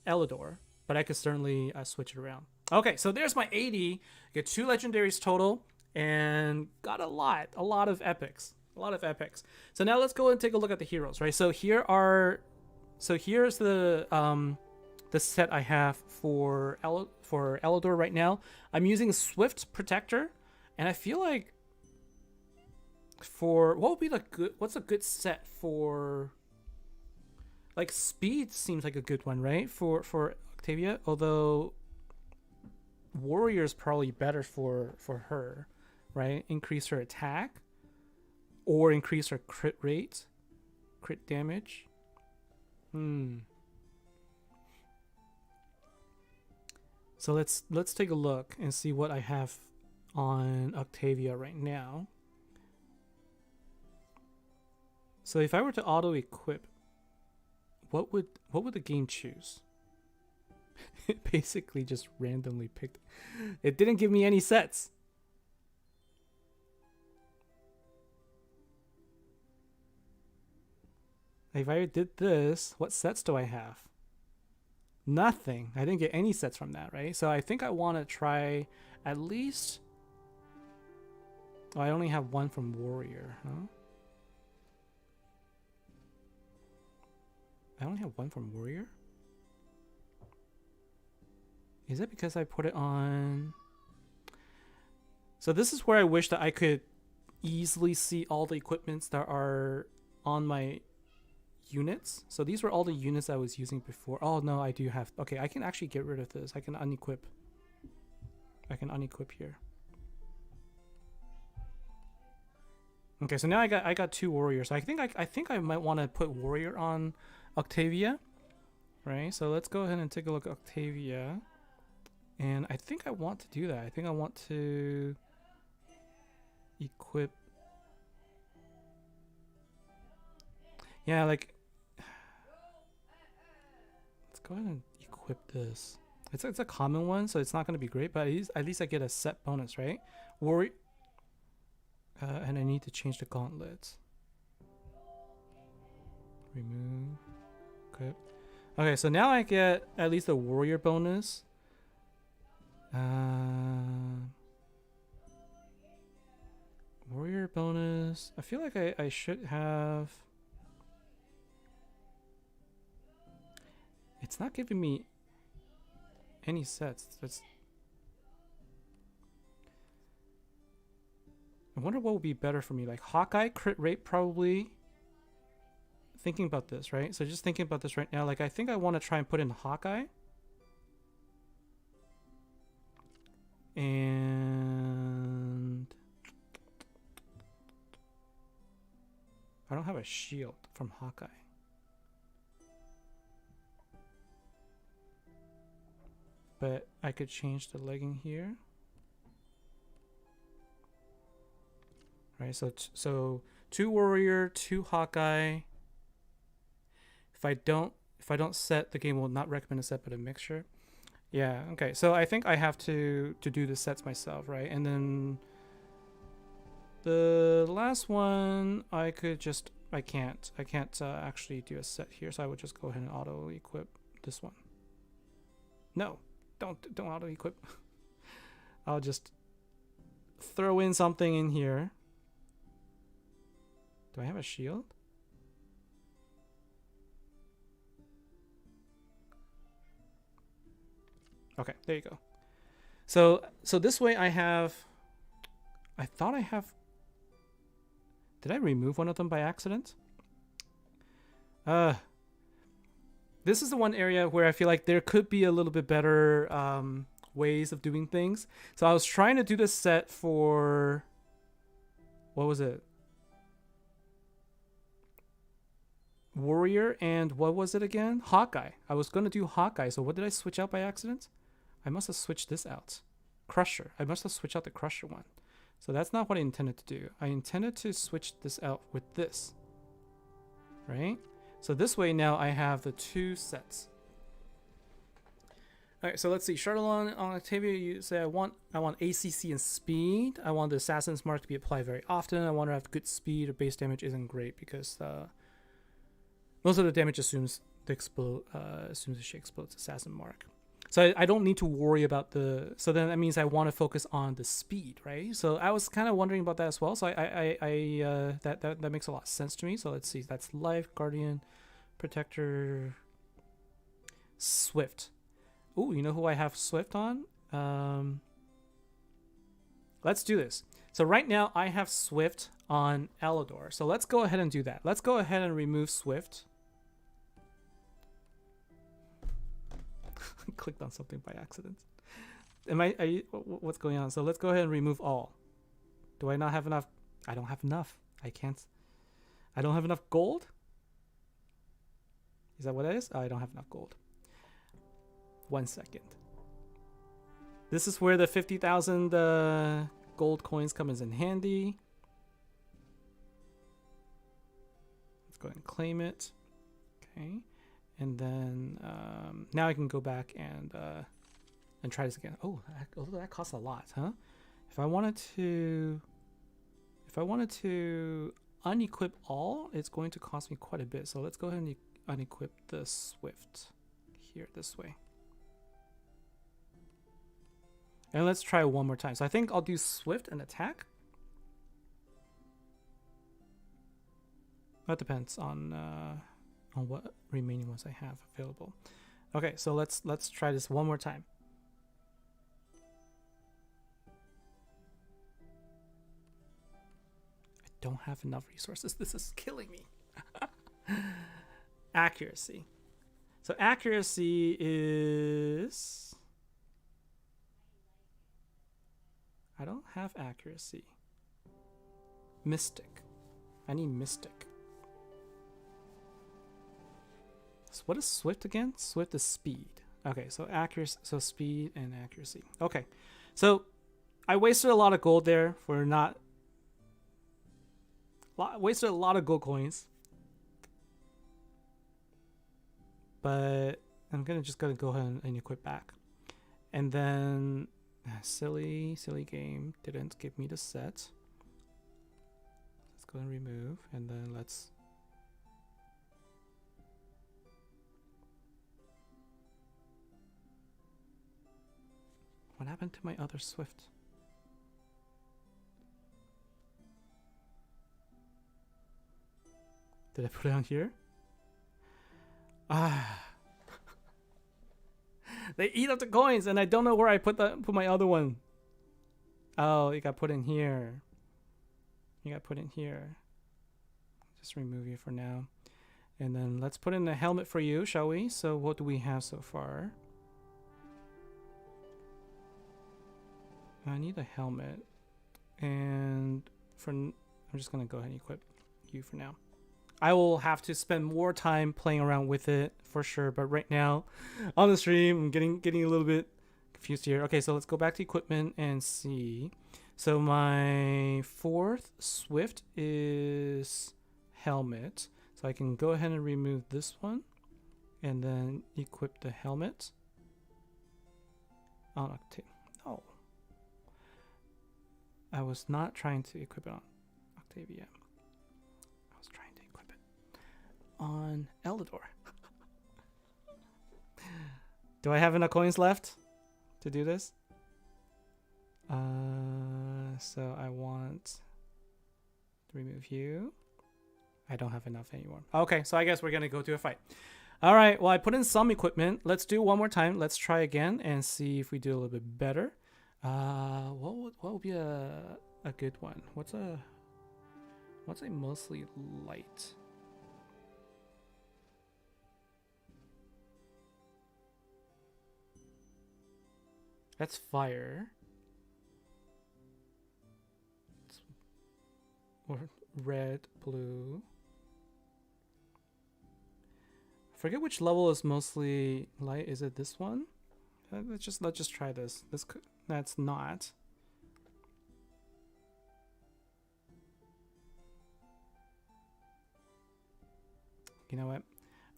Elidor, but I could certainly switch it around. Okay, so there's my 80. Get 2 legendaries total, and got a lot of epics. So now let's go and take a look at the heroes, right? So here's the set I have for Elidor right now. I'm using Swift Protector, and I feel like what's a good set for, like, speed seems like a good one, right? For Octavia, although warrior is probably better for her, right? Increase her attack or increase her crit rate, crit damage. So let's take a look and see what I have on Octavia right now. So if I were to auto equip, what would the game choose? It basically just randomly picked. It didn't give me any sets. If I did this, what sets do I have? Nothing. I didn't get any sets from that, right? So I think I want to try at least... Oh, I only have 1 from warrior, huh? I only have 1 from warrior? Is it because I put it on... So this is where I wish that I could easily see all the equipments that are on my units. So these were all the units I was using before. Oh no, I do have... Okay, I can actually get rid of this. I can unequip. Here. Okay, so now I got 2 warriors. I think I might want to put warrior on Octavia, right? So let's go ahead and take a look at Octavia, and I think I want to do that. I think I want to equip. Yeah, like, let's go ahead and equip this? It's a common one, so it's not going to be great, but at least I get a set bonus, right? And I need to change the gauntlets. Remove. Equip. Okay, so now I get at least a warrior bonus. Warrior bonus. I feel like I should have... It's not giving me any sets. I wonder what would be better for me. Like Hawkeye crit rate probably. Thinking about this, right? So just thinking about this right now. Like I think I want to try and put in Hawkeye. And I don't have a shield from Hawkeye. But I could change the legging here. Right, so 2 warrior, 2 Hawkeye. If I don't set, the game will not recommend a set but a mixture. Yeah, okay. So I think I have to do the sets myself, right? And then the last one I can't actually do a set here, so I would just go ahead and auto equip this one. No, don't auto equip. I'll just throw in something in here. Do I have a shield? Okay, there you go. So this way I thought I have... Did I remove one of them by accident? This is the one area where I feel like there could be a little bit better ways of doing things. So I was trying to do this set for... What was it? Warrior and what was it again? Hawkeye. I was going to do Hawkeye. So what did I switch out by accident? I must have switched this out. Crusher. I must have switched out the Crusher one. So that's not what I intended to do. I intended to switch this out with this. Right? So this way now I have the 2 sets. Alright, so let's see. Charlotte on Octavia, you say I want ACC and speed. I want the Assassin's Mark to be applied very often. I want to have good speed. Or base damage isn't great because most of the damage assumes the she explodes Assassin Mark. So I don't need to worry about the... So then that means I want to focus on the speed, right? So I was kind of wondering about that as well. So that makes a lot of sense to me. So let's see. That's Life, Guardian, Protector, Swift. Ooh, you know who I have Swift on? Let's do this. So right now I have Swift on Alador. So let's go ahead and do that. Let's go ahead and remove Swift. Clicked on something by accident. What's going on? So let's go ahead and remove all. Do I not have enough? I don't have enough. I don't have enough gold? Is that what it is? Oh, I don't have enough gold. 1 second. This is where the 50,000 gold coins comes in handy. Let's go ahead and claim it. Okay. And then now I can go back and try this again. Oh, that costs a lot, huh? If I wanted to unequip all, it's going to cost me quite a bit. So let's go ahead and unequip the Swift here this way. And let's try one more time. So I think I'll do Swift and attack. That depends on what remaining ones I have available. Okay, so let's try this one more time. I don't have enough resources. This is killing me. Accuracy. So accuracy is... I don't have accuracy. Mystic. I need Mystic. So what is Swift again? Swift is speed. Okay, so accuracy, so speed and accuracy. Okay, so I wasted a lot of gold there for not... wasted a lot of gold coins. But I'm just gonna go ahead and equip back. And then silly game didn't give me the set. Let's go and remove, and then let's what happened to my other Swift? Did I put it on here? Ah. They eat up the coins, and I don't know where I put my other one. Oh, it got put in here. You got put in here. Just remove you for now. And then let's put in a helmet for you, shall we? So what do we have so far? I need a helmet. And I'm just going to go ahead and equip you for now. I will have to spend more time playing around with it for sure, but right now on the stream I'm getting a little bit confused here. Okay, so let's go back to equipment and see. So my 4th Swift is helmet, so I can go ahead and remove this one and then equip the helmet on Octavia. No, I was not trying to equip it on Octavia. On Eldador. Do I have enough coins left to do this? So I want to remove you. I don't have enough anymore. Okay, so I guess we're gonna go to a fight. All right, well, I put in some equipment. Let's do one more time. Let's try again and see if we do a little bit better. What would be a good one? What's a mostly light? That's fire. Or red, blue. I forget which level is mostly light. Is it this one? Let's just try this. That's not. You know what?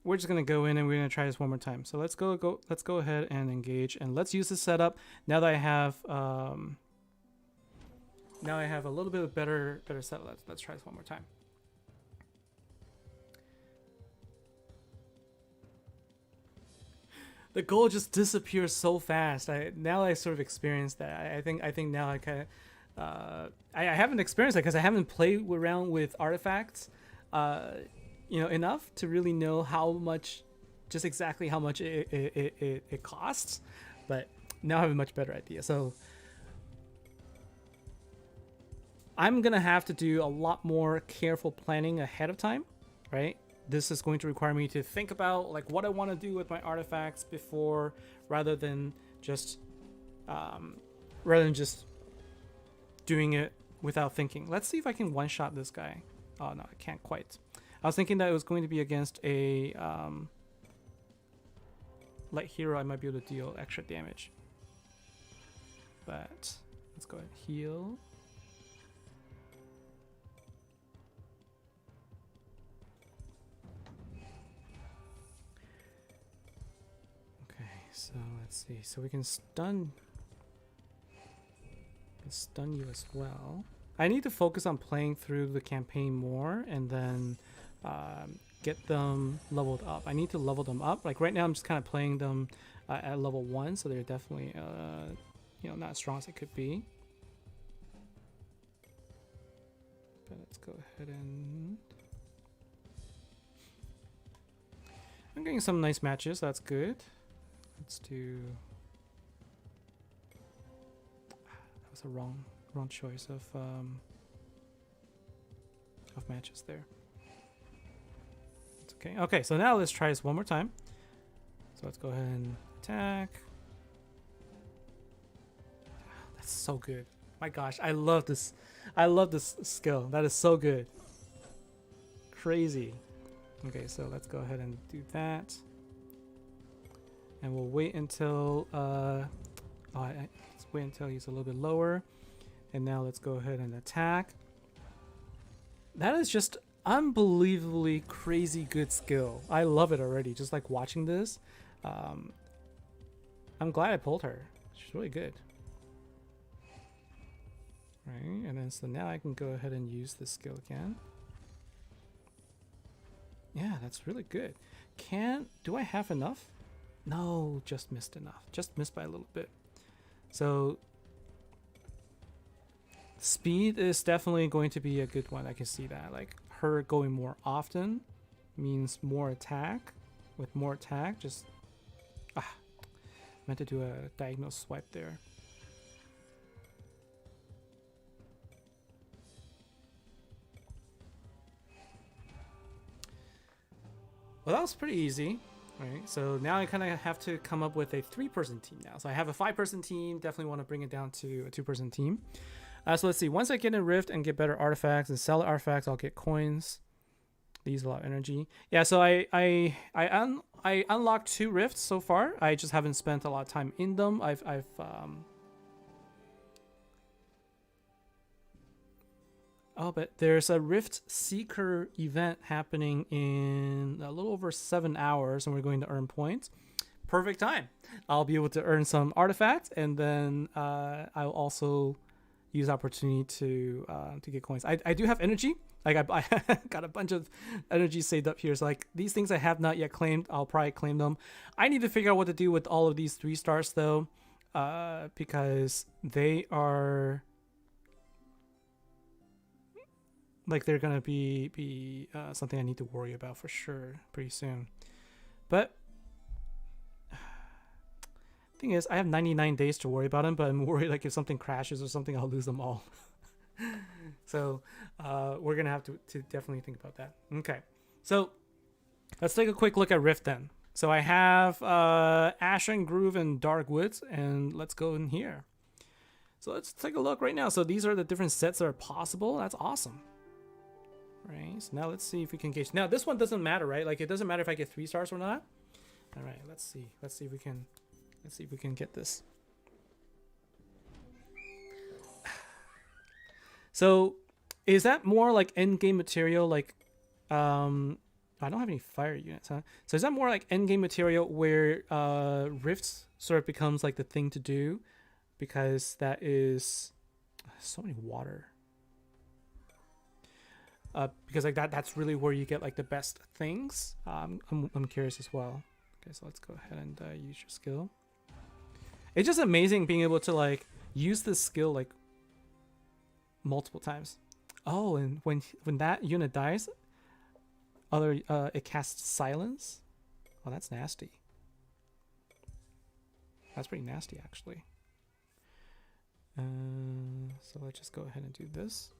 We're just gonna go in and we're gonna try this one more time. So let's go ahead and engage, and let's use the setup now that I have a little bit of better setup. Let's try this one more time. The gold just disappears so fast. Now I sort of experienced that. I think now I kind of I haven't experienced it because I haven't played around with artifacts. Enough to really know how much, just exactly how much it costs, but now I have a much better idea. So I'm gonna have to do a lot more careful planning ahead of time, right? This is going to require me to think about like what I want to do with my artifacts before, rather than just doing it without thinking. Let's see if I can one-shot this guy. Oh no, I can't quite. I was thinking that it was going to be against a light hero. I might be able to deal extra damage. But let's go ahead and heal. Okay, so let's see. So we can stun you as well. I need to focus on playing through the campaign more and then get them leveled up. I need to level them up. Like right now I'm just kind of playing them at level 1, so they're definitely not as strong as they could be. But let's go ahead and I'm getting some nice matches. That's good. Let's do. That was a wrong choice of matches there. It's okay. Okay, so now let's try this one more time. So let's go ahead and attack. That's so good. My gosh, I love this. I love this skill. That is so good. Crazy. Okay, so let's go ahead and do that. And we'll wait until let's wait until he's a little bit lower. And now let's go ahead and attack. That is just unbelievably crazy good skill. I love it already. Just like watching this. I'm glad I pulled her. She's really good. Right, and then so now I can go ahead and use this skill again. Yeah, that's really good. Do I have enough? No, just missed enough. Just missed by a little bit. So speed is definitely going to be a good one. I can see that. Like her going more often means more attack. With more attack, just meant to do a diagonal swipe there. Well, that was pretty easy, right? So now I kind of have to come up with a 3-person team now. So I have a 5-person team. Definitely want to bring it down to a 2-person team. So let's see. Once I get in Rift and get better artifacts and sell artifacts, I'll get coins. These a lot of energy. Yeah. So I unlocked 2 rifts so far. I just haven't spent a lot of time in them. Oh, but there's a Rift Seeker event happening in a little over 7 hours, and we're going to earn points. Perfect time. I'll be able to earn some artifacts, and then I'll also use opportunity to get coins. I do have energy. Like I got a bunch of energy saved up here. So like these things I have not yet claimed. I'll probably claim them. I need to figure out what to do with all of these 3 stars though, because they are. Like they're gonna be something I need to worry about for sure pretty soon. But thing is, I have 99 days to worry about them, but I'm worried like if something crashes or something, I'll lose them all. So we're gonna have to definitely think about that. Okay, so let's take a quick look at Rift then. So I have Ashen Groove and Dark Woods, and let's go in here. So let's take a look right now. So these are the different sets that are possible. That's awesome. Right, so now let's see if we can gauge. Now this one doesn't matter, right? Like it doesn't matter if I get 3 stars or not. All right, let's see if we can get this. So is that more like end game material? Like I don't have any fire units, huh? So is that more like end game material where rifts sort of becomes like the thing to do, because that is so many water. Because like that's really where you get like the best things. I'm curious as well. Okay, so let's go ahead and use your skill. It's just amazing being able to like use this skill like multiple times. Oh, and when that unit dies, it casts silence. Oh, that's nasty. That's pretty nasty actually. So let's just go ahead and do this.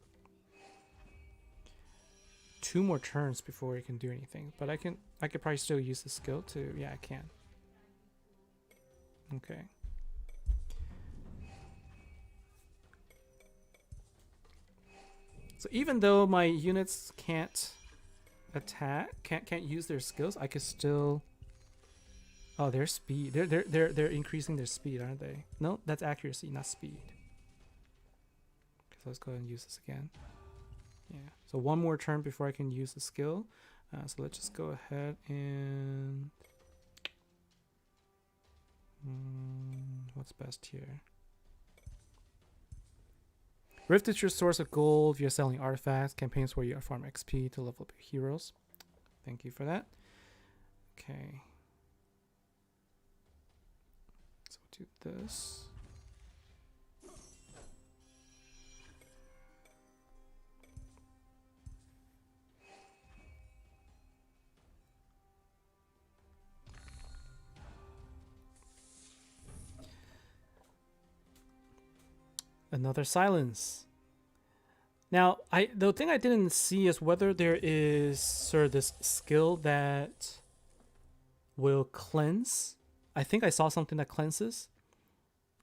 2 more turns before we can do anything, but I could probably still use the skill to. Yeah, I can. Okay. So even though my units can't attack, can't use their skills, I could still. Oh, their speed. They're increasing their speed, aren't they? No, that's accuracy, not speed. Okay, so let's go ahead and use this again. Yeah. So 1 more turn before I can use the skill. So let's just go ahead and what's best here? Rift is your source of gold via selling artifacts. Campaigns where you farm XP to level up your heroes. Thank you for that. Okay. So we'll do this. Another silence. Now, the thing I didn't see is whether there is sort of this skill that will cleanse. I think I saw something that cleanses,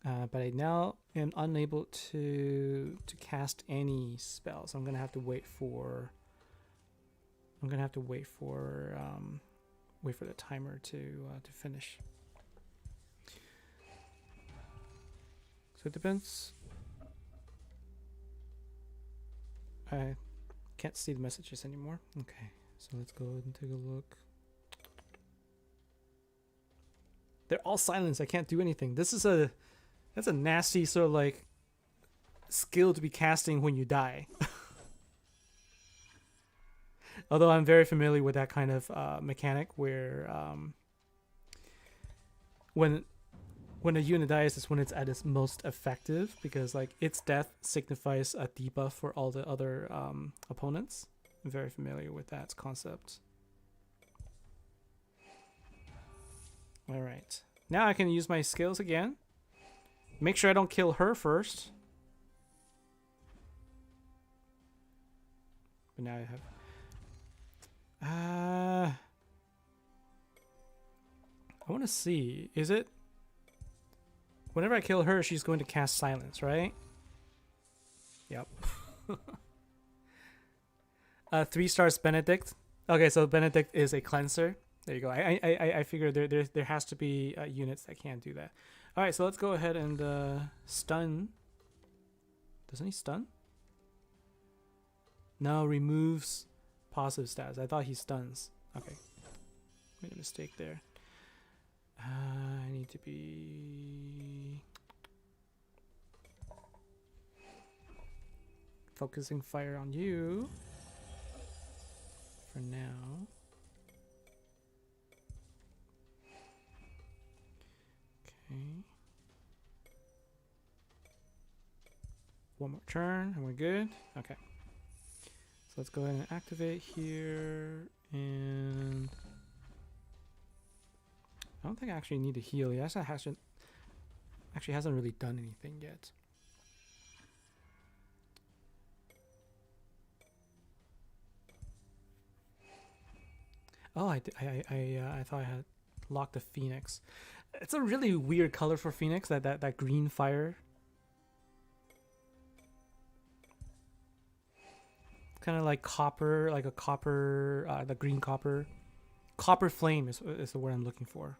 but I now am unable to cast any spells. So I'm gonna have to wait for. Wait for the timer to finish. So it depends. I can't see the messages anymore. Okay, so let's go ahead and take a look. They're all silenced. I can't do anything. That's a nasty sort of like skill to be casting when you die. Although I'm very familiar with that kind of mechanic where when a unit dies is when it's at its most effective, because like its death signifies a debuff for all the other opponents. I'm very familiar with that concept. Alright. Now I can use my skills again. Make sure I don't kill her first. But now I have... I want to see. Is it... Whenever I kill her, she's going to cast silence, right? Yep. 3 stars Benedict. Okay, so Benedict is a cleanser. There you go. I figured there has to be units that can't do that. All right, so let's go ahead and stun. Doesn't he stun? No, removes positive stats. I thought he stuns. Okay, made a mistake there. I need to be focusing fire on you for now. Okay. One more turn and we're good. Okay. So let's go ahead and activate here, and I don't think I actually need to heal. He actually hasn't really done anything yet. Oh, I thought I had locked the Phoenix. It's a really weird color for Phoenix. That green fire. Kind of like copper, like a copper, the green copper. Copper flame is the word I'm looking for.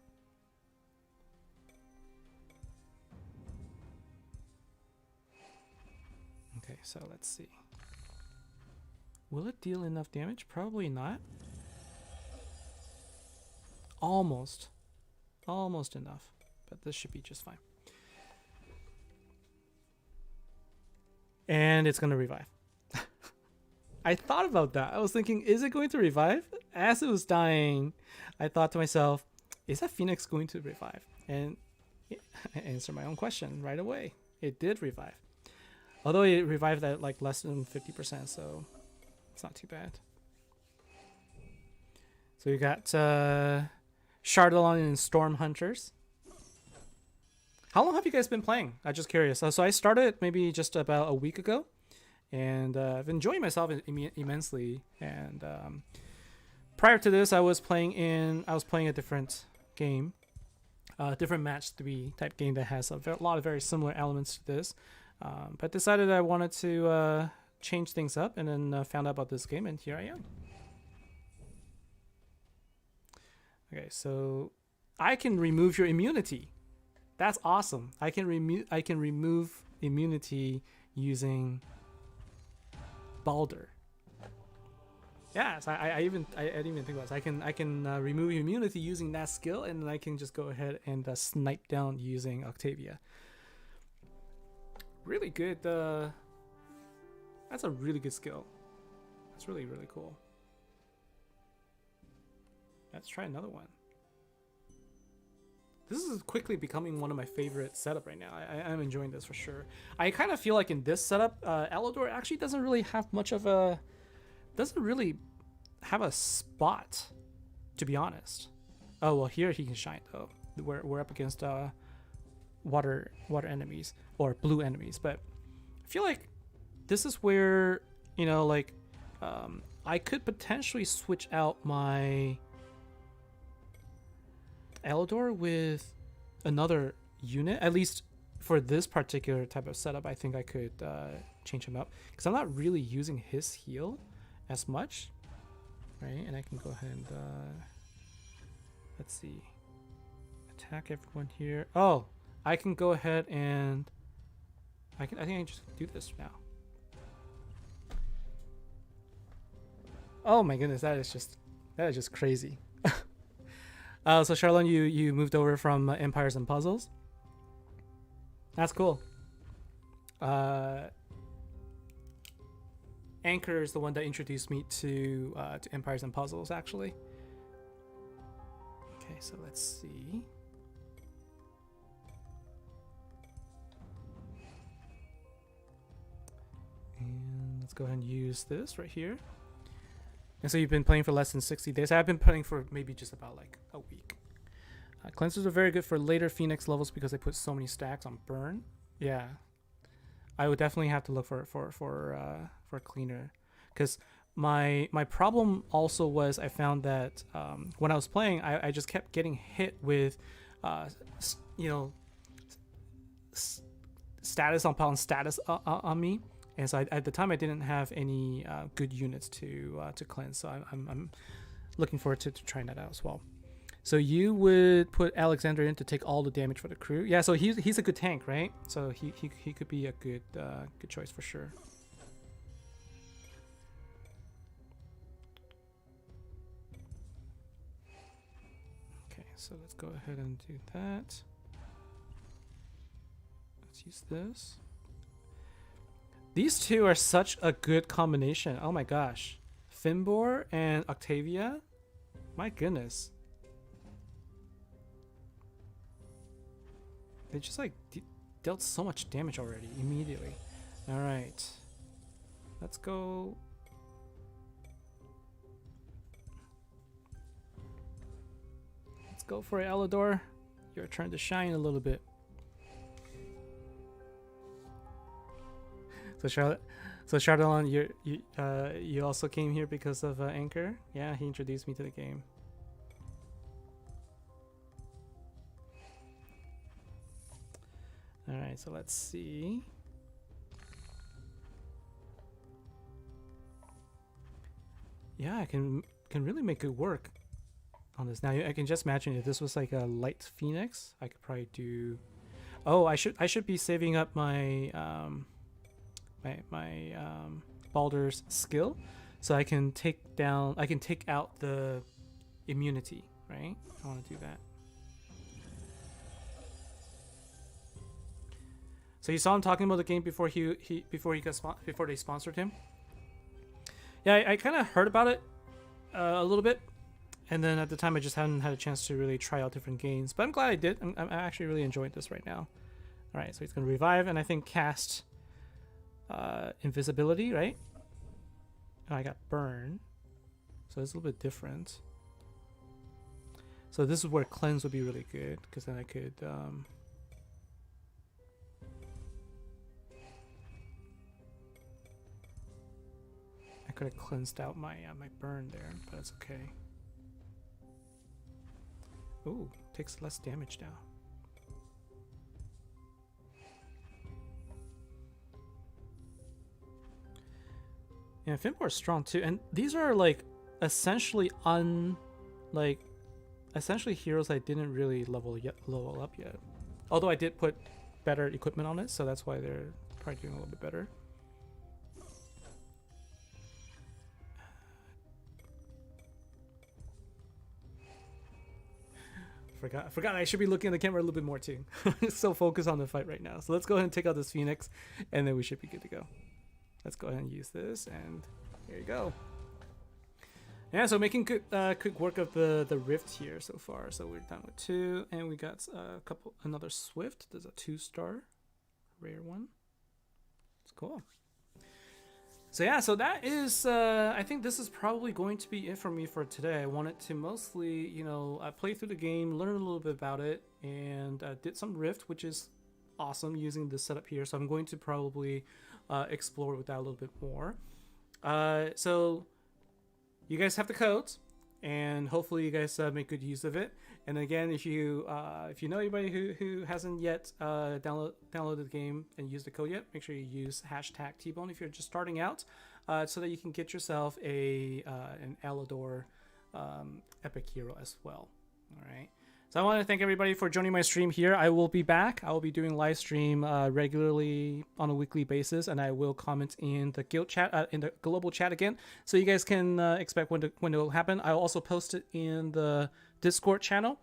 Okay, so let's see. Will it deal enough damage? Probably not. Almost enough, but this should be just fine. And it's gonna revive. I thought about that. I was thinking, is it going to revive? As it was dying, I thought to myself, is that Phoenix going to revive? And I answered my own question right away. It did revive. Although it revived at like less than 50%, so it's not too bad. So you got Chardalon and Storm Hunters. How long have you guys been playing? I'm just curious. So I started maybe just about a week ago. And I've enjoyed myself immensely. And prior to this, I was playing a different game, different match 3 type game that has a lot of very similar elements to this. But decided I wanted to change things up, and then found out about this game, and here I am. Okay, so I can remove your immunity. That's awesome. I can remove immunity using Balder. Yes, I didn't even think about this. I can remove immunity using that skill, and then I can just go ahead and snipe down using Octavia. Really good. That's a really good skill. That's really, really cool. Let's try another one. This is quickly becoming one of my favorite setup right now. I'm enjoying this for sure. I kind of feel like in this setup, Alador actually doesn't really have much of a... Doesn't really have a spot, to be honest. Oh, well, here he can shine, though. We're up against water enemies, or blue enemies. But I feel like this is where, you know, like, I could potentially switch out my Eldor with another unit, at least for this particular type of setup. I think I could change him up, because I'm not really using his heal as much, right? And I can go ahead and let's see, attack everyone here. Oh, I can go ahead and I think I can just do this now. Oh my goodness, that is just crazy. So Charlene, you moved over from Empires and Puzzles. That's cool. Anchor is the one that introduced me to Empires and Puzzles, actually. Okay, so let's see. And let's go ahead and use this right here. And so you've been playing for less than 60 days. I've been playing for maybe just about like a week. Cleansers are very good for later Phoenix levels because they put so many stacks on burn. Yeah, I would definitely have to look for a cleaner, because my problem also was I found that when I was playing, I just kept getting hit with status on status on me, and so at the time I didn't have any good units to cleanse. So I'm looking forward to trying that out as well. So you would put Alexander in to take all the damage for the crew. Yeah, so he's a good tank, right? So he could be a good choice for sure. Okay, so let's go ahead and do that. Let's use this. These two are such a good combination. Oh my gosh. Fimbor and Octavia? My goodness. They just like dealt so much damage already immediately. All right, let's go. Let's go for it, Alador. Your turn to shine a little bit. So Chardonnay, you also came here because of Anchor. Yeah, he introduced me to the game. All right, so let's see. Yeah, I can really make good work on this. Now I can just imagine if this was like a light Phoenix, I could probably do. Oh, I should be saving up my Baldur's skill, so I can take out the immunity. Right, I want to do that. So you saw him talking about the game before before they sponsored him. Yeah, I kind of heard about it a little bit, and then at the time I just hadn't had a chance to really try out different games. But I'm glad I did. I'm actually really enjoying this right now. All right, so he's gonna revive and I think cast invisibility, right? Oh, I got burn, so it's a little bit different. So this is where cleanse would be really good, because then I could. I could have cleansed out my my burn there, but it's okay. Ooh, takes less damage now. Yeah, Fimbor is strong too, and these are like essentially essentially heroes I didn't really level up yet. Although I did put better equipment on it, so that's why they're probably doing a little bit better. Forgot I should be looking at the camera a little bit more too. So focused on the fight right now. So let's go ahead and take out this Phoenix, and then we should be good to go. Let's go ahead and use this, and here you go. Yeah, so making good quick work of the rift here so far. So we're done with 2, and we got another Swift. There's a 2-star, rare one. It's cool. So yeah, so that is, I think this is probably going to be it for me for today. I wanted to mostly, play through the game, learn a little bit about it, and did some Rift, which is awesome using this setup here. So I'm going to probably explore with that a little bit more. So you guys have the codes, and hopefully you guys make good use of it. And again, if you know anybody who hasn't yet downloaded the game and used the code yet, make sure you use hashtag TBone if you're just starting out, so that you can get yourself an Alador epic hero as well. All right. So I want to thank everybody for joining my stream here. I will be back. I will be doing live stream regularly on a weekly basis, and I will comment in the guild chat, in the global chat again, so you guys can expect when it will happen. I'll also post it in the Discord channel,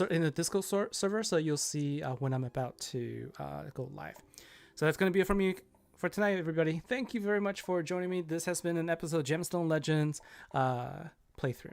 in the Discord server, so you'll see when I'm about to go live. So that's going to be it from me for tonight, everybody. Thank you very much for joining me. This has been an episode of Gemstone Legends playthrough.